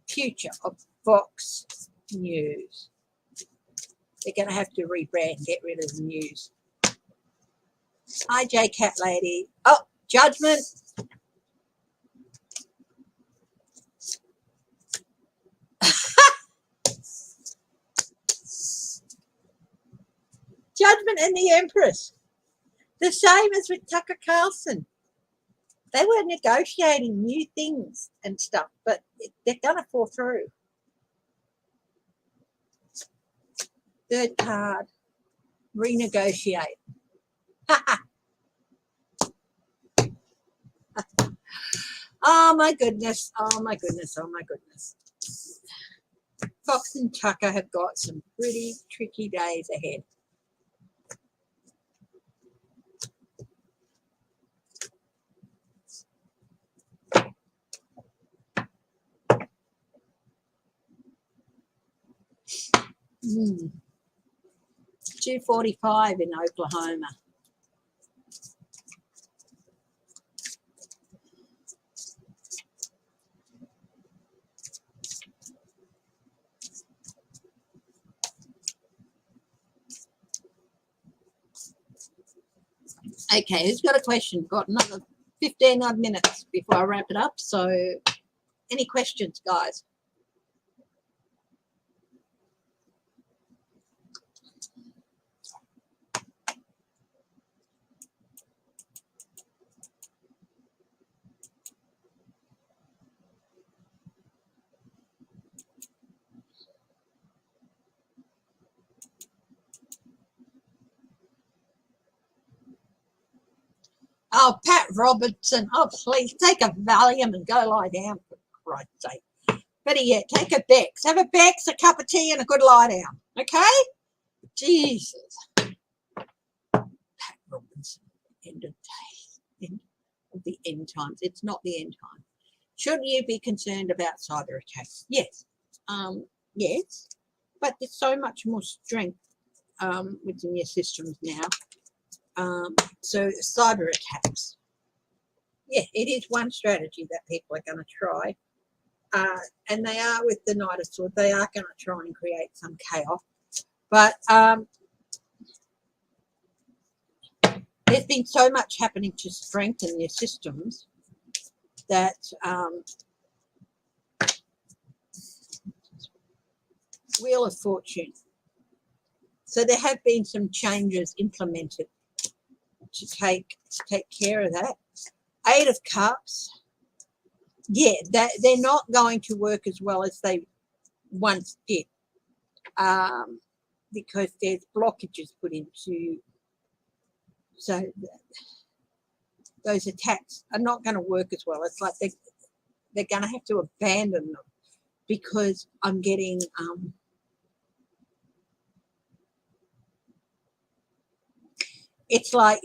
Speaker 1: future of Fox News? They're going to have to rebrand, get rid of the news. Hi, J Cat Lady. Oh, Judgment. Judgment and the Empress. The same as with Tucker Carlson. They were negotiating new things and stuff, but they're going to fall through. Third card, renegotiate. Oh my goodness, oh my goodness, oh my goodness. Fox and Tucker have got some pretty tricky days ahead. Mm. 2:45 in Oklahoma. Okay, who's got a question? Got another 15 odd minutes before I wrap it up. So any questions, guys? Oh, Pat Robertson. Oh, please take a Valium and go lie down, for Christ's sake. Better yet, take a Bex. Have a Bex, a cup of tea, and a good lie down. Okay? Jesus. Pat Robertson. End of days. End of the end times. It's not the end time. Should you be concerned about cyber attacks? Yes. Yes. But there's so much more strength within your systems now. So cyber attacks, yeah, it is one strategy that people are going to try, and they are with the Knight of Swords. They are going to try and create some chaos, but there's been so much happening to strengthen your systems that Wheel of Fortune. So there have been some changes implemented to take care of that. Eight of Cups, yeah, they're not going to work as well as they once did, because there's blockages put into, so those attacks are not going to work as well. It's like they're going to have to abandon them, because I'm getting it's like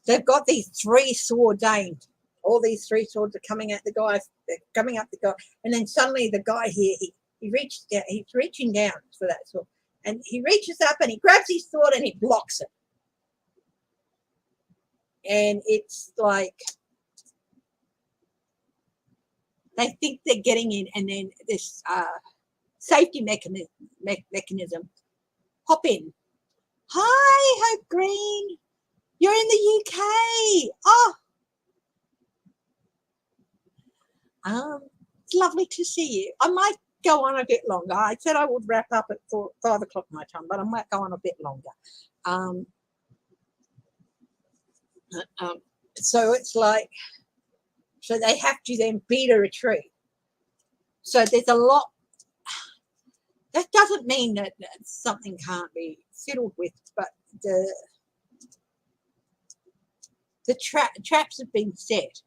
Speaker 1: they've got these 3 swords aimed. All these 3 swords are coming at the guy, they're coming up the guy, and then suddenly the guy here, he reaches down, he's reaching down for that sword, and he reaches up and he grabs his sword and he blocks it. And it's like they think they're getting in, and then this safety mechanism hop in. Hi, Hope Green. You're in the UK. Oh, it's lovely to see you. I might go on a bit longer. I said I would wrap up at 5 o'clock my time, but I might go on a bit longer. So it's like, so they have to then beat a retreat. So there's a lot. That doesn't mean that something can't be fiddled with, but the traps have been set.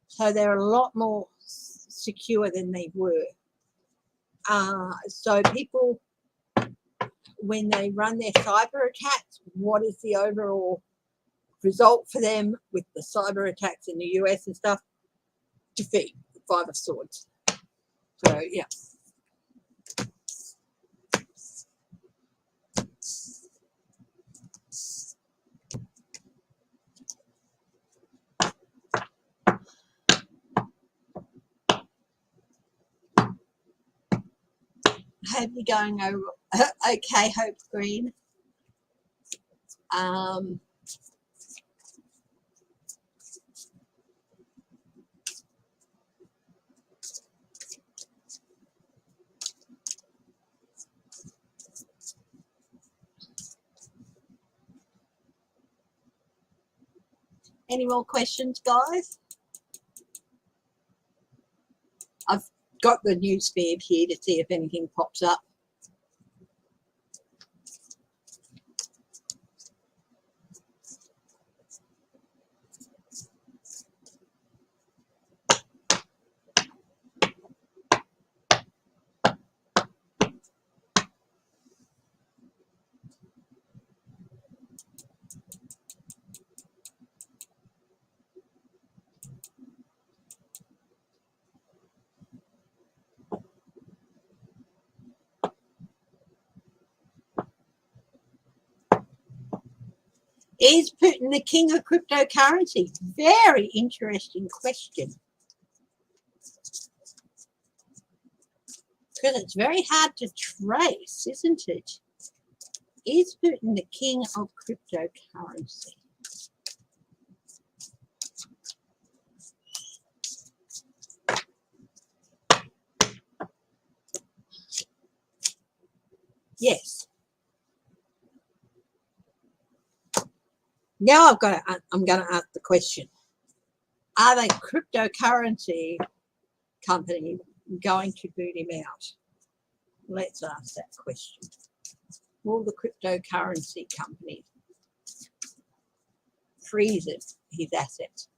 Speaker 1: So they're a lot more secure than they were. So people, when they run their cyber attacks, what is the overall result for them with the cyber attacks in the US and stuff? Defeat, 5 of Swords. So, yeah. Hope you're going over okay, Hope Green. Any more questions, guys? I've got the news feed here to see if anything pops up. Is Putin the king of cryptocurrency? Very interesting question. Because it's very hard to trace, isn't it? Is Putin the king of cryptocurrency? Yes. Now I'm going to ask the question. Are they cryptocurrency company going to boot him out? Let's ask that question. Will the cryptocurrency company freeze his assets?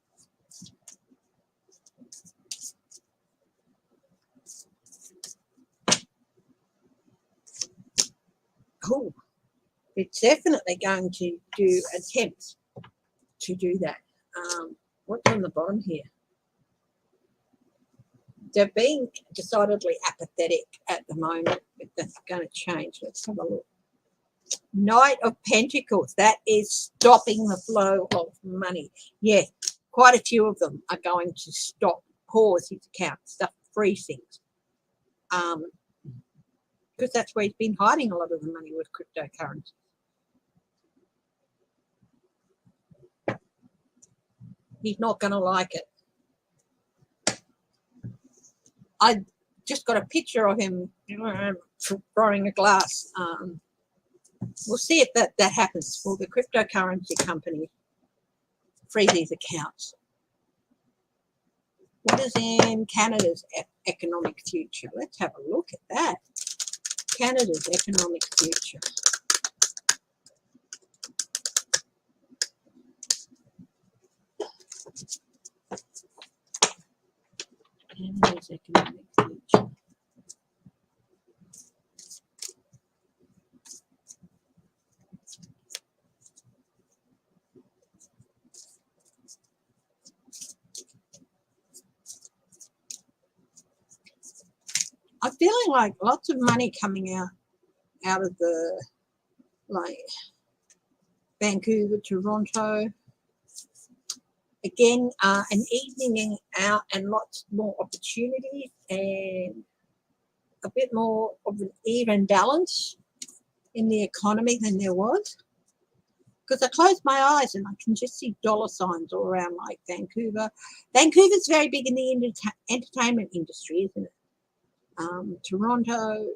Speaker 1: Oh, it's definitely going to do attempts to do that. What's on the bottom here? They're being decidedly apathetic at the moment, but that's going to change. Let's have a look. Knight of Pentacles, that is stopping the flow of money. Yeah, quite a few of them are going to stop, pause his account, stuff, freeze things. Because that's where he's been hiding a lot of the money with cryptocurrency. He's not going to like it. I just got a picture of him throwing a glass. We'll see if that happens. Will the cryptocurrency company freeze these accounts? What is in Canada's economic future? Let's have a look at that. Canada's economic future. Canada's economic future. feeling like lots of money coming out of the, like, Vancouver, Toronto. Again, an evening out and lots more opportunities and a bit more of an even balance in the economy than there was. Because I close my eyes and I can just see dollar signs all around, like Vancouver. Vancouver's very big in the entertainment industry, isn't it? Toronto.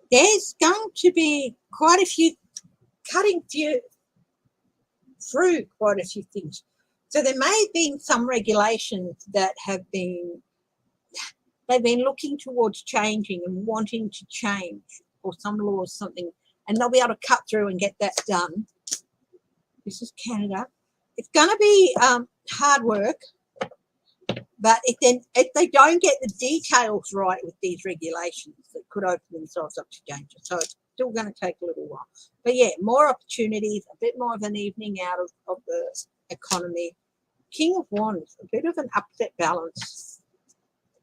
Speaker 1: There's going to be quite a few cutting through quite a few things. So there may have been some regulations that have been, they've been looking towards changing and wanting to change, or some laws, something, and they'll be able to cut through and get that done. This is Canada. It's going to be hard work, but if they don't get the details right with these regulations, that could open themselves up to danger. So it's still going to take a little while. But yeah, more opportunities, a bit more of an evening out of the economy. King of Wands, a bit of an upset balance.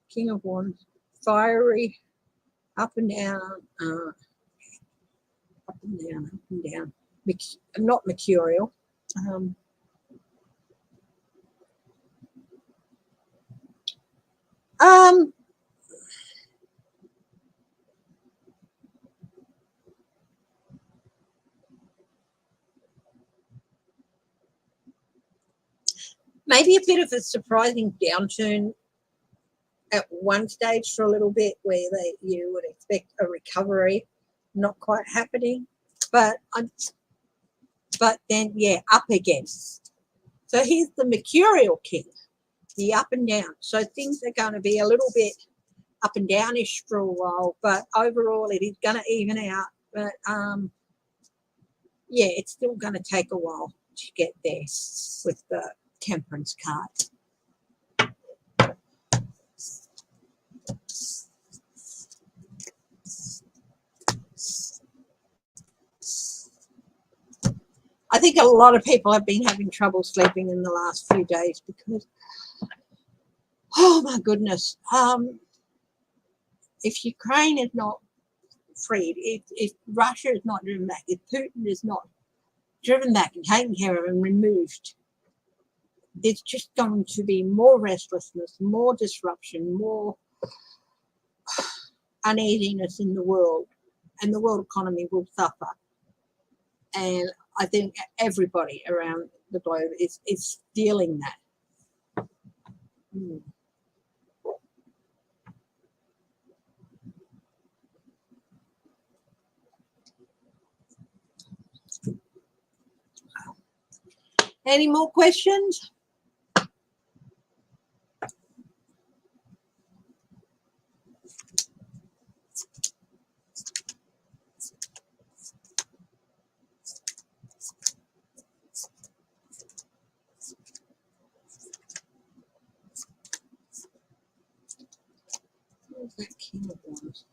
Speaker 1: King of Wands, fiery, up and down, up and down, up and down. Not mercurial. Maybe a bit of a surprising downturn at one stage for a little bit, where you would expect a recovery, not quite happening, but then yeah, up again. So here's the mercurial king, the up and down. So things are going to be a little bit up and downish for a while, but overall it is going to even out. But yeah, it's still going to take a while to get there with the Temperance card. I think a lot of people have been having trouble sleeping in the last few days because, oh my goodness, if Ukraine is not freed, if Russia is not driven back, if Putin is not driven back and taken care of and removed, there's just going to be more restlessness, more disruption, more uneasiness in the world, and the world economy will suffer. And I think everybody around the globe is feeling that. Any more questions? Where's that King of Wands?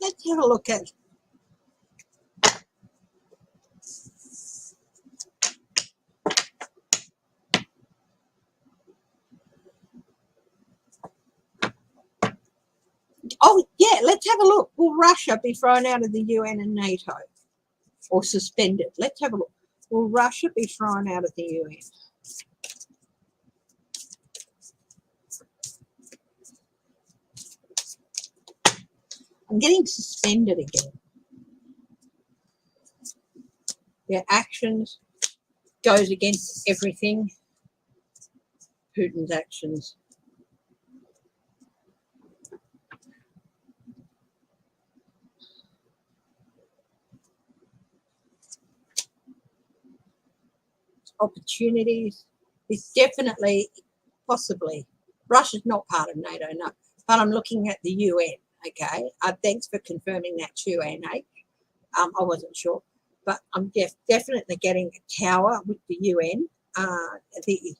Speaker 1: Let's have a look at oh yeah, let's have a look. Will Russia be thrown out of the UN and NATO or suspended? Let's have a look. Will Russia be thrown out of the UN? I'm getting suspended again. Their actions goes against everything. Putin's actions. Opportunities. It's definitely, possibly. Russia's not part of NATO, no. But I'm looking at the UN. Okay, thanks for confirming that too, NH. I wasn't sure, but I'm definitely getting a tower with the UN, the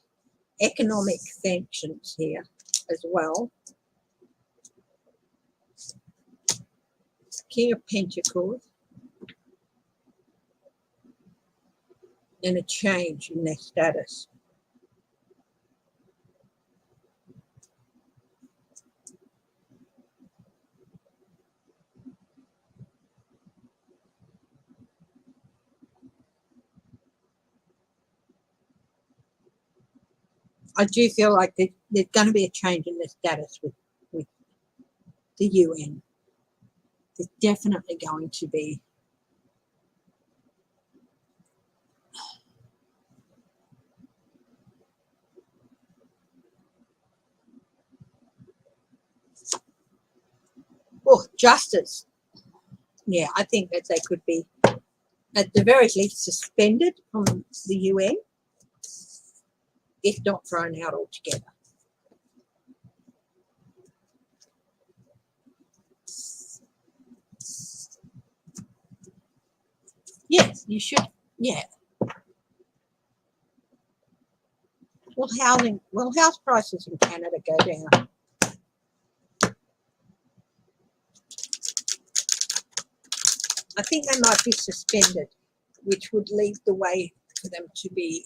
Speaker 1: economic sanctions here as well. King of Pentacles, and a change in their status. I do feel like there's going to be a change in their status with the UN. There's definitely going to be. Oh, justice. Yeah, I think that they could be, at the very least, suspended from the UN, if not thrown out altogether. Yes, you should. Yeah. Will house prices in Canada go down? I think they might be suspended, which would leave the way for them to be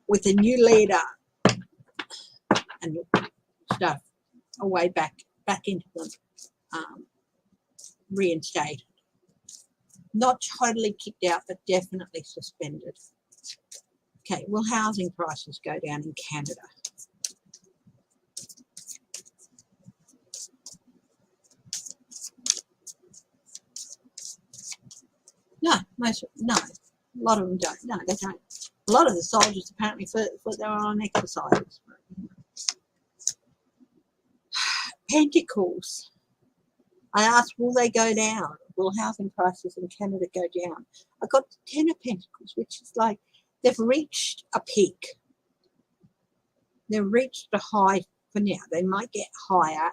Speaker 1: with a new leader and stuff, a way back into them, reinstated. Not totally kicked out, but definitely suspended. Okay, will housing prices go down in Canada? No, no. A lot of them don't. No, they don't. A lot of the soldiers apparently thought they were on exercises. Pentacles. I asked, will they go down? Will housing prices in Canada go down? I got the 10 of Pentacles, which is like they've reached a peak. They've reached a high for now. They might get higher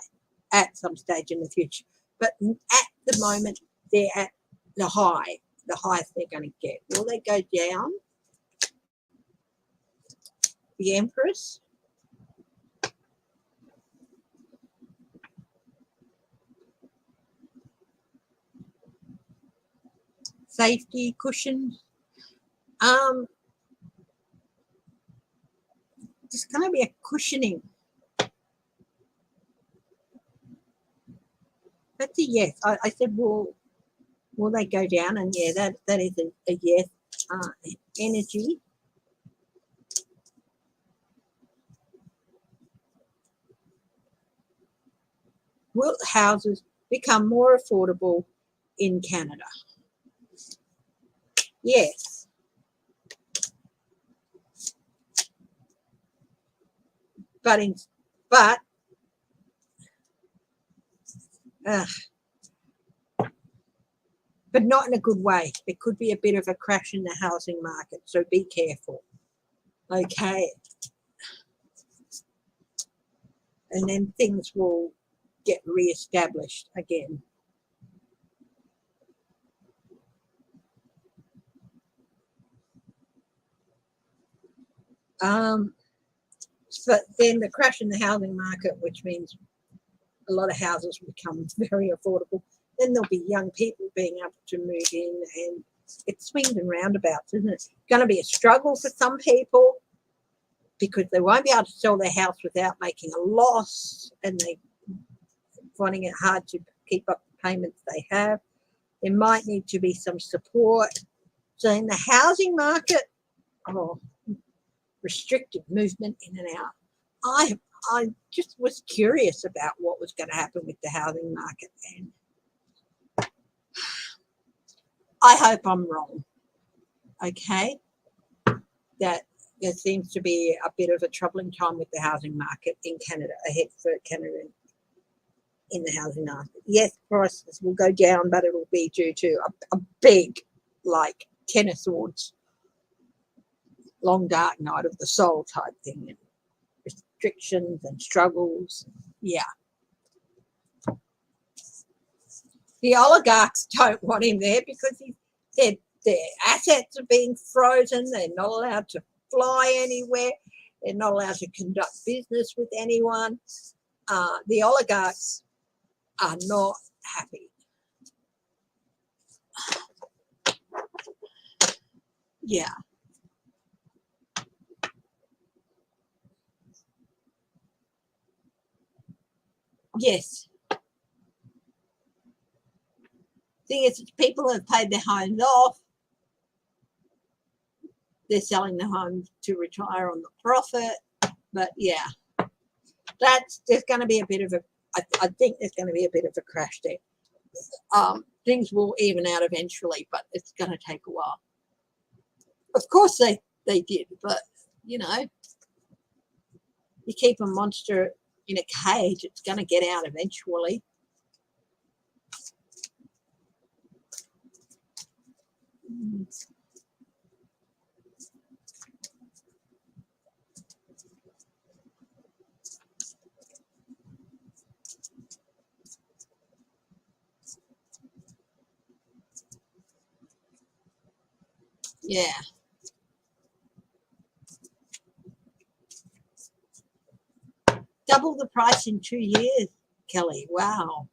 Speaker 1: at some stage in the future. But at the moment, they're at the highest they're going to get. Will they go down? The Empress. Safety cushion. There's going to be a cushioning. That's a yes. I said, will they go down? And yeah, that is a yes. Energy. Will houses become more affordable in Canada? Yes. But not in a good way. There could be a bit of a crash in the housing market, so be careful. Okay. And then things will get re-established again. But then the crash in the housing market, which means a lot of houses will become very affordable. Then there'll be young people being able to move in, and it swings and roundabouts, isn't it? It's going to be a struggle for some people because they won't be able to sell their house without making a loss, and they're finding it hard to keep up the payments they have. There might need to be some support. So in the housing market, restricted movement in and out. I just was curious about what was going to happen with the housing market, and I hope I'm wrong. Okay, that there seems to be a bit of a troubling time with the housing market in Canada, ahead for Canada in the housing market. Yes, prices will go down, but it will be due to a big, like, 10 of Swords, long dark night of the soul type thing, and restrictions and struggles. Yeah. The oligarchs don't want him there because their assets are being frozen. They're not allowed to fly anywhere. They're not allowed to conduct business with anyone. The oligarchs are not happy. Yeah. Yes. Thing is, people have paid their homes off. They're selling the homes to retire on the profit. But yeah, there's going to be a bit of a, I think there's going to be a bit of a crash there. Things will even out eventually, but it's going to take a while. Of course they did, but you know, you keep a monster in a cage, it's going to get out eventually. Yeah. Double the price in 2 years, Kelly. Wow.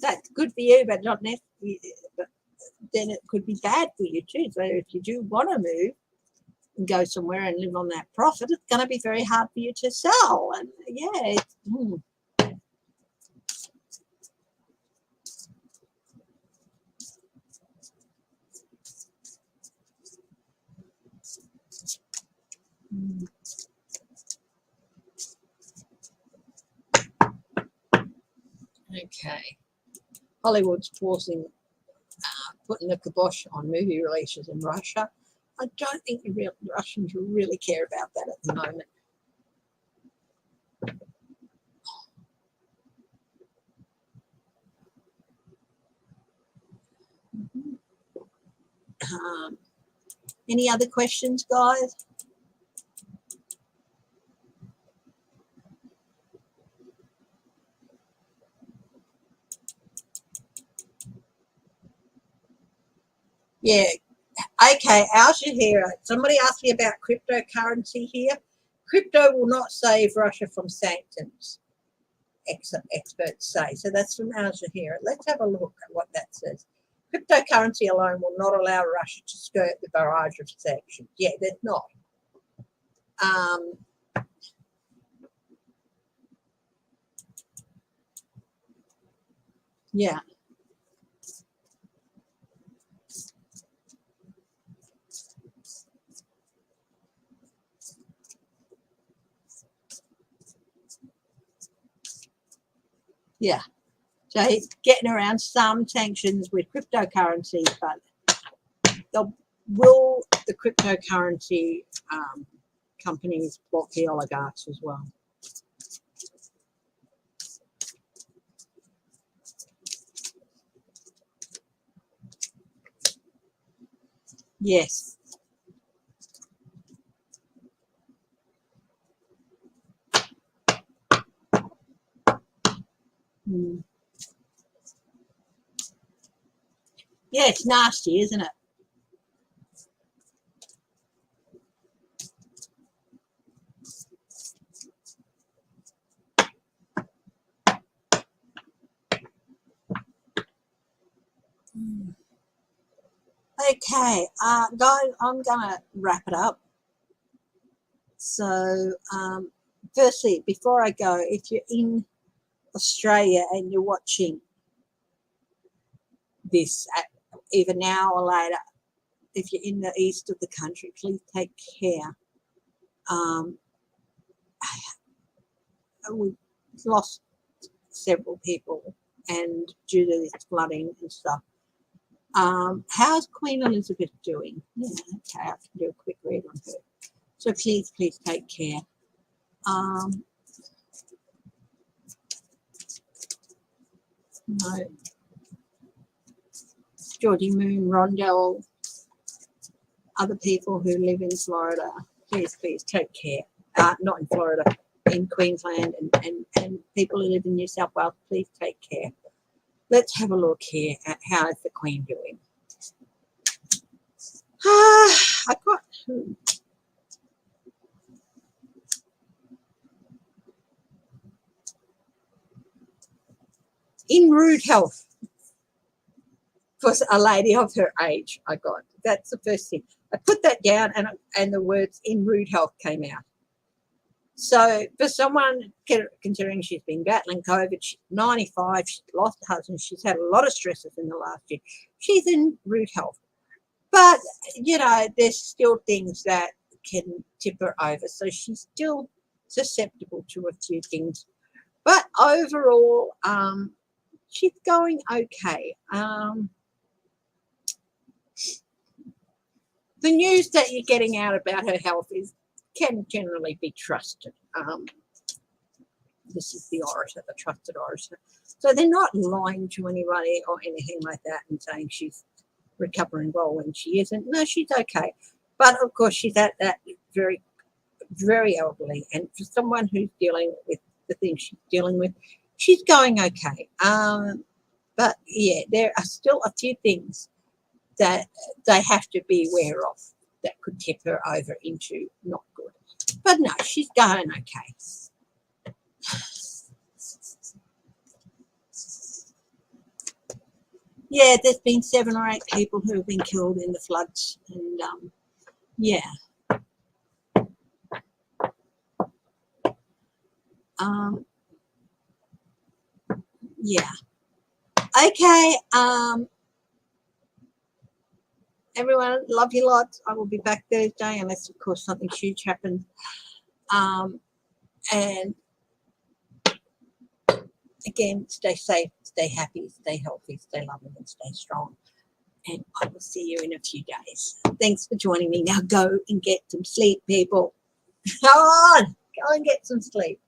Speaker 1: That's good for you, but not necessarily. But then it could be bad for you too. So if you do want to move and go somewhere and live on that profit, it's going to be very hard for you to sell. And yeah, Okay. Hollywood's putting the kibosh on movie releases in Russia. I don't think the Russians really care about that at the moment. Any other questions, guys? Yeah. Okay, Alsha here. Somebody asked me about cryptocurrency here. Crypto will not save Russia from sanctions, experts say. So that's from Alsha here. Let's have a look at what that says. Cryptocurrency alone will not allow Russia to skirt the barrage of sanctions. Yeah, there's not. Yeah. Yeah. So he's getting around some sanctions with cryptocurrency, but will the cryptocurrency companies block the oligarchs as well? Yes. Yeah, it's nasty, isn't it? Okay, guys, I'm gonna wrap it up. So, firstly, before I go, if you're in Australia and you're watching this either now or later, if you're in the east of the country, please take care. We've lost several people, and due to this flooding and stuff. How's Queen Elizabeth doing? Yeah, okay, I can do a quick read on her. So please take care. No. Geordie Moon, Rondell, other people who live in Florida, please take care. Not in Florida, in Queensland, and people who live in New South Wales, please take care. Let's have a look here at how is the Queen doing. I got in rude health for a lady of her age. I got that's the first thing. I put that down, and the words in rude health came out. So for someone, considering she's been battling COVID, she's 95, she's lost her husband, she's had a lot of stresses in the last year. She's in rude health. But, you know, there's still things that can tip her over. So she's still susceptible to a few things. But overall, she's going okay. The news that you're getting out about her health can generally be trusted. This is the orator, the trusted orator. So they're not lying to anybody or anything like that and saying she's recovering well when she isn't. No, she's okay. But of course, she's at that very, very elderly. And for someone who's dealing with the things she's dealing with, she's going okay. But yeah, there are still a few things that they have to be aware of that could tip her over into not good. But no, she's going okay. Yeah, there's been 7 or 8 people who have been killed in the floods, and yeah. Yeah. Okay. Everyone, love you lots. I will be back Thursday unless, of course, something huge happens. And again, stay safe, stay happy, stay healthy, stay loving, and stay strong. And I will see you in a few days. Thanks for joining me. Now go and get some sleep, people. Come on, go and get some sleep.